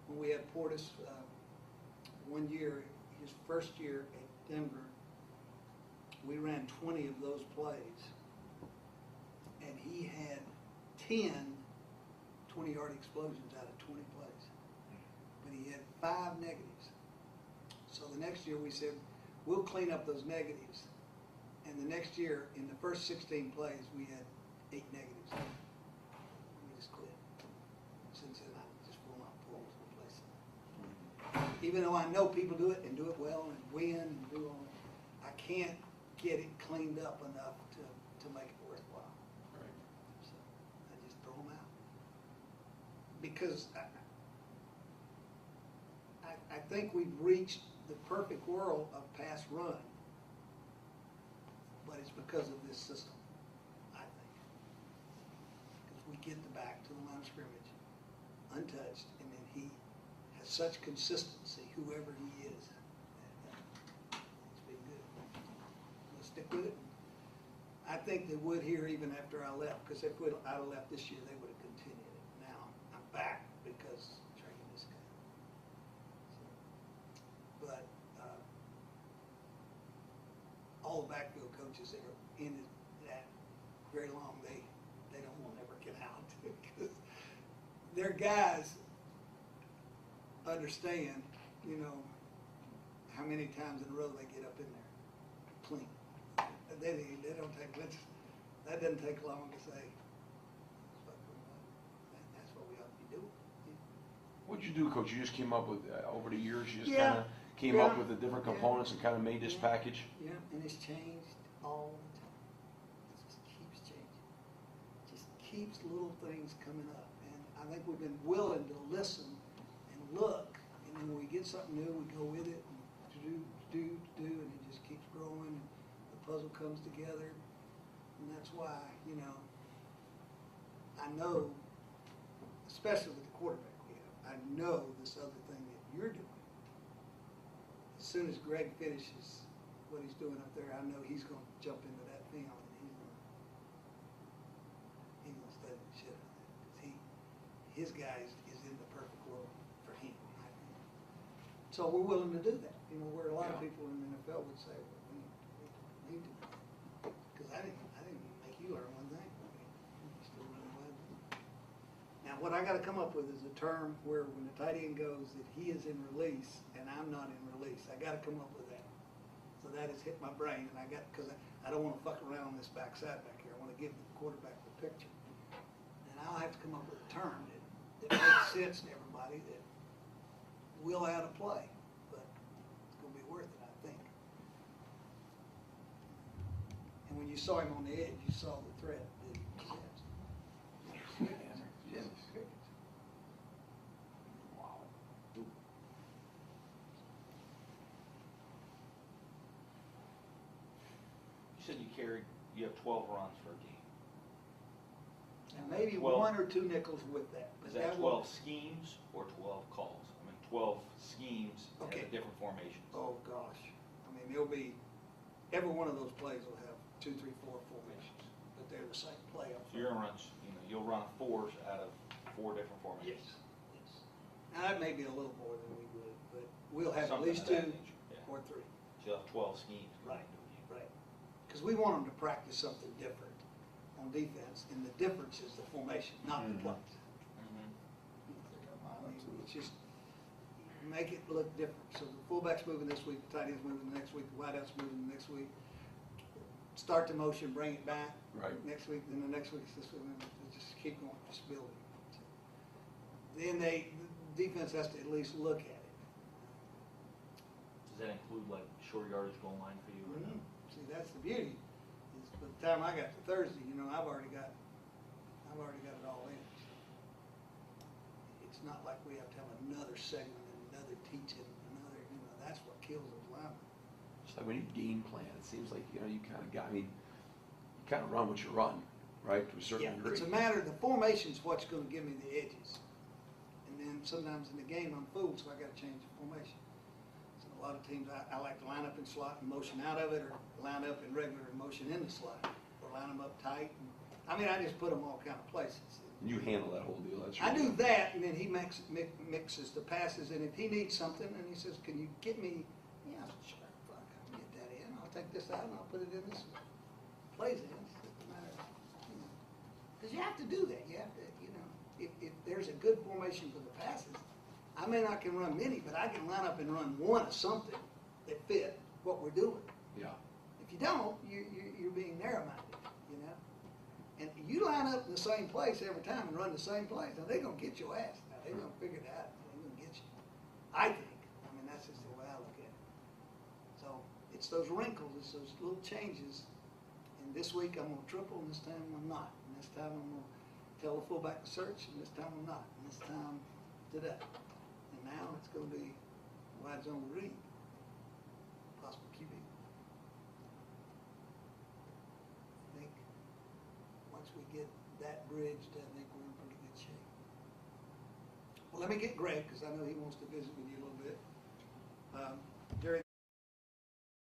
When we had Portis, one year, his first year at Denver, we ran 20 of those plays, and he had 10 20-yard explosions out of 20 plays. But he had 5 negatives. So the next year we said, we'll clean up those negatives. And the next year, in the first 16 plays, we had 8 negatives. We just quit. Since then, I just will not pull to replace it. Even though I know people do it and do it well and win and do all that, I can't get it cleaned up enough to make it worthwhile. Right. So I just throw them out. Because I think we've reached the perfect world of pass run, but it's because of this system, I think. Because we get the back to the line of scrimmage untouched, and then he has such consistency, whoever he is. It's been good. We'll stick with it. I think they would here even after I left, because if I'd have left this year, they would have continued it. Now, I'm back because I'm training this guy. So, but all the backfield coaches that are in that very long, they don't want to ever get out, because their guys understand, you know, how many times in a row they get up in there clean. They don't take much. That doesn't take long to say. That's what we ought to be doing. What'd you do, Coach? You just came up with, over the years, you just Yeah. kind of came up Yeah. with the different Yeah. components and kind of made this Yeah. package? Yeah, and it's changed all the time. It just keeps changing. Just keeps little things coming up. And I think we've been willing to listen and look, and then when we get something new, we go with it and do, and it just keeps growing, and the puzzle comes together. And that's why, you know, I know, especially with the quarterback we have, I know this other thing that you're doing. As soon as Greg finishes what he's doing up there, I know he's going to jump into that film and he's going to study the shit out of it, because his guy is in the perfect world for him, I think. So we're willing to do that. You know, where a lot of Yeah. people in the NFL would say, well, we need to, because I didn't make you learn one thing. I mean, you still running wild. Now, what I got to come up with is a term where when the tight end goes that he is in release and I'm not in release. I got to come up with that. So that has hit my brain, and because I don't want to fuck around on this backside back here. I want to give the quarterback the picture, and I'll have to come up with a term that makes sense to everybody that will add a play, but it's going to be worth it, I think. And when you saw him on the edge, you saw the threat. Yes. Wow. You said you have 12 runs for a game. And maybe 12. one or two nickels with that. But Is that will- 12 schemes or 12 calls? I mean, 12 schemes Okay. and different formations. Oh, gosh. I mean, there'll be, every one of those plays will have a 2, 3, 4 formations, but they're the same play up So you're front. gonna run, you'll run fours out of 4 different formations. Yes. Now, that may be a little more than we would, but we'll have at Something least of that 2 nature, yeah. or 3. So you'll have 12 schemes. Right. Because we want them to practice something different on defense, and the difference is the formation, not the plays. Mhm. I mean, it's just, make it look different. So the fullback's moving this week, the tight end's moving the next week, the wideout's moving the next week. Start the motion, bring it back. Right. Next week, then the next week, this week, and just keep going, just building. Then the defense has to at least look at it. Does that include like short yardage goal line for you or no? See, that's the beauty, is by the time I got to Thursday, I've already got it all in. It's not like we have to have another segment and another teaching, that's what kills those linemen. It's like when you game plan, it seems like, you kind of got, you kind of run what you run, right, to a certain degree. It's a matter, the formation's what's gonna give me the edges. And then sometimes in the game, I'm fooled, so I gotta change the formation. So a lot of teams, I like to line up in slot and motion out of it, or line up in regular and motion in the slot, or line them up tight. I just put them all kind of places. You handle that whole deal, that's I right. do that, and then he mixes the passes, and if he needs something, and he says, can you get me, yeah, sure, fuck, I can get that in, I'll take this out and I'll put it in this plays in, it doesn't matter, because you have to do that, you have to, if there's a good formation for the passes, I may not can run many, but I can line up and run one of something that fit what we're doing. Yeah. If you don't, you're being narrow-minded, And you line up in the same place every time and run the same plays, now they're gonna get your ass. Now they're gonna figure it out. They're gonna get you. I think. That's just the way I look at it. So it's those wrinkles, it's those little changes. And this week I'm gonna triple, and this time I'm not. And this time I'm gonna tell the fullback to search, and this time I'm not. And this time to that. And now it's gonna be wide zone read, possible QB. I think once we get that bridged, I think we're in pretty good shape. Well, let me get Greg, because I know he wants to visit with you a little bit.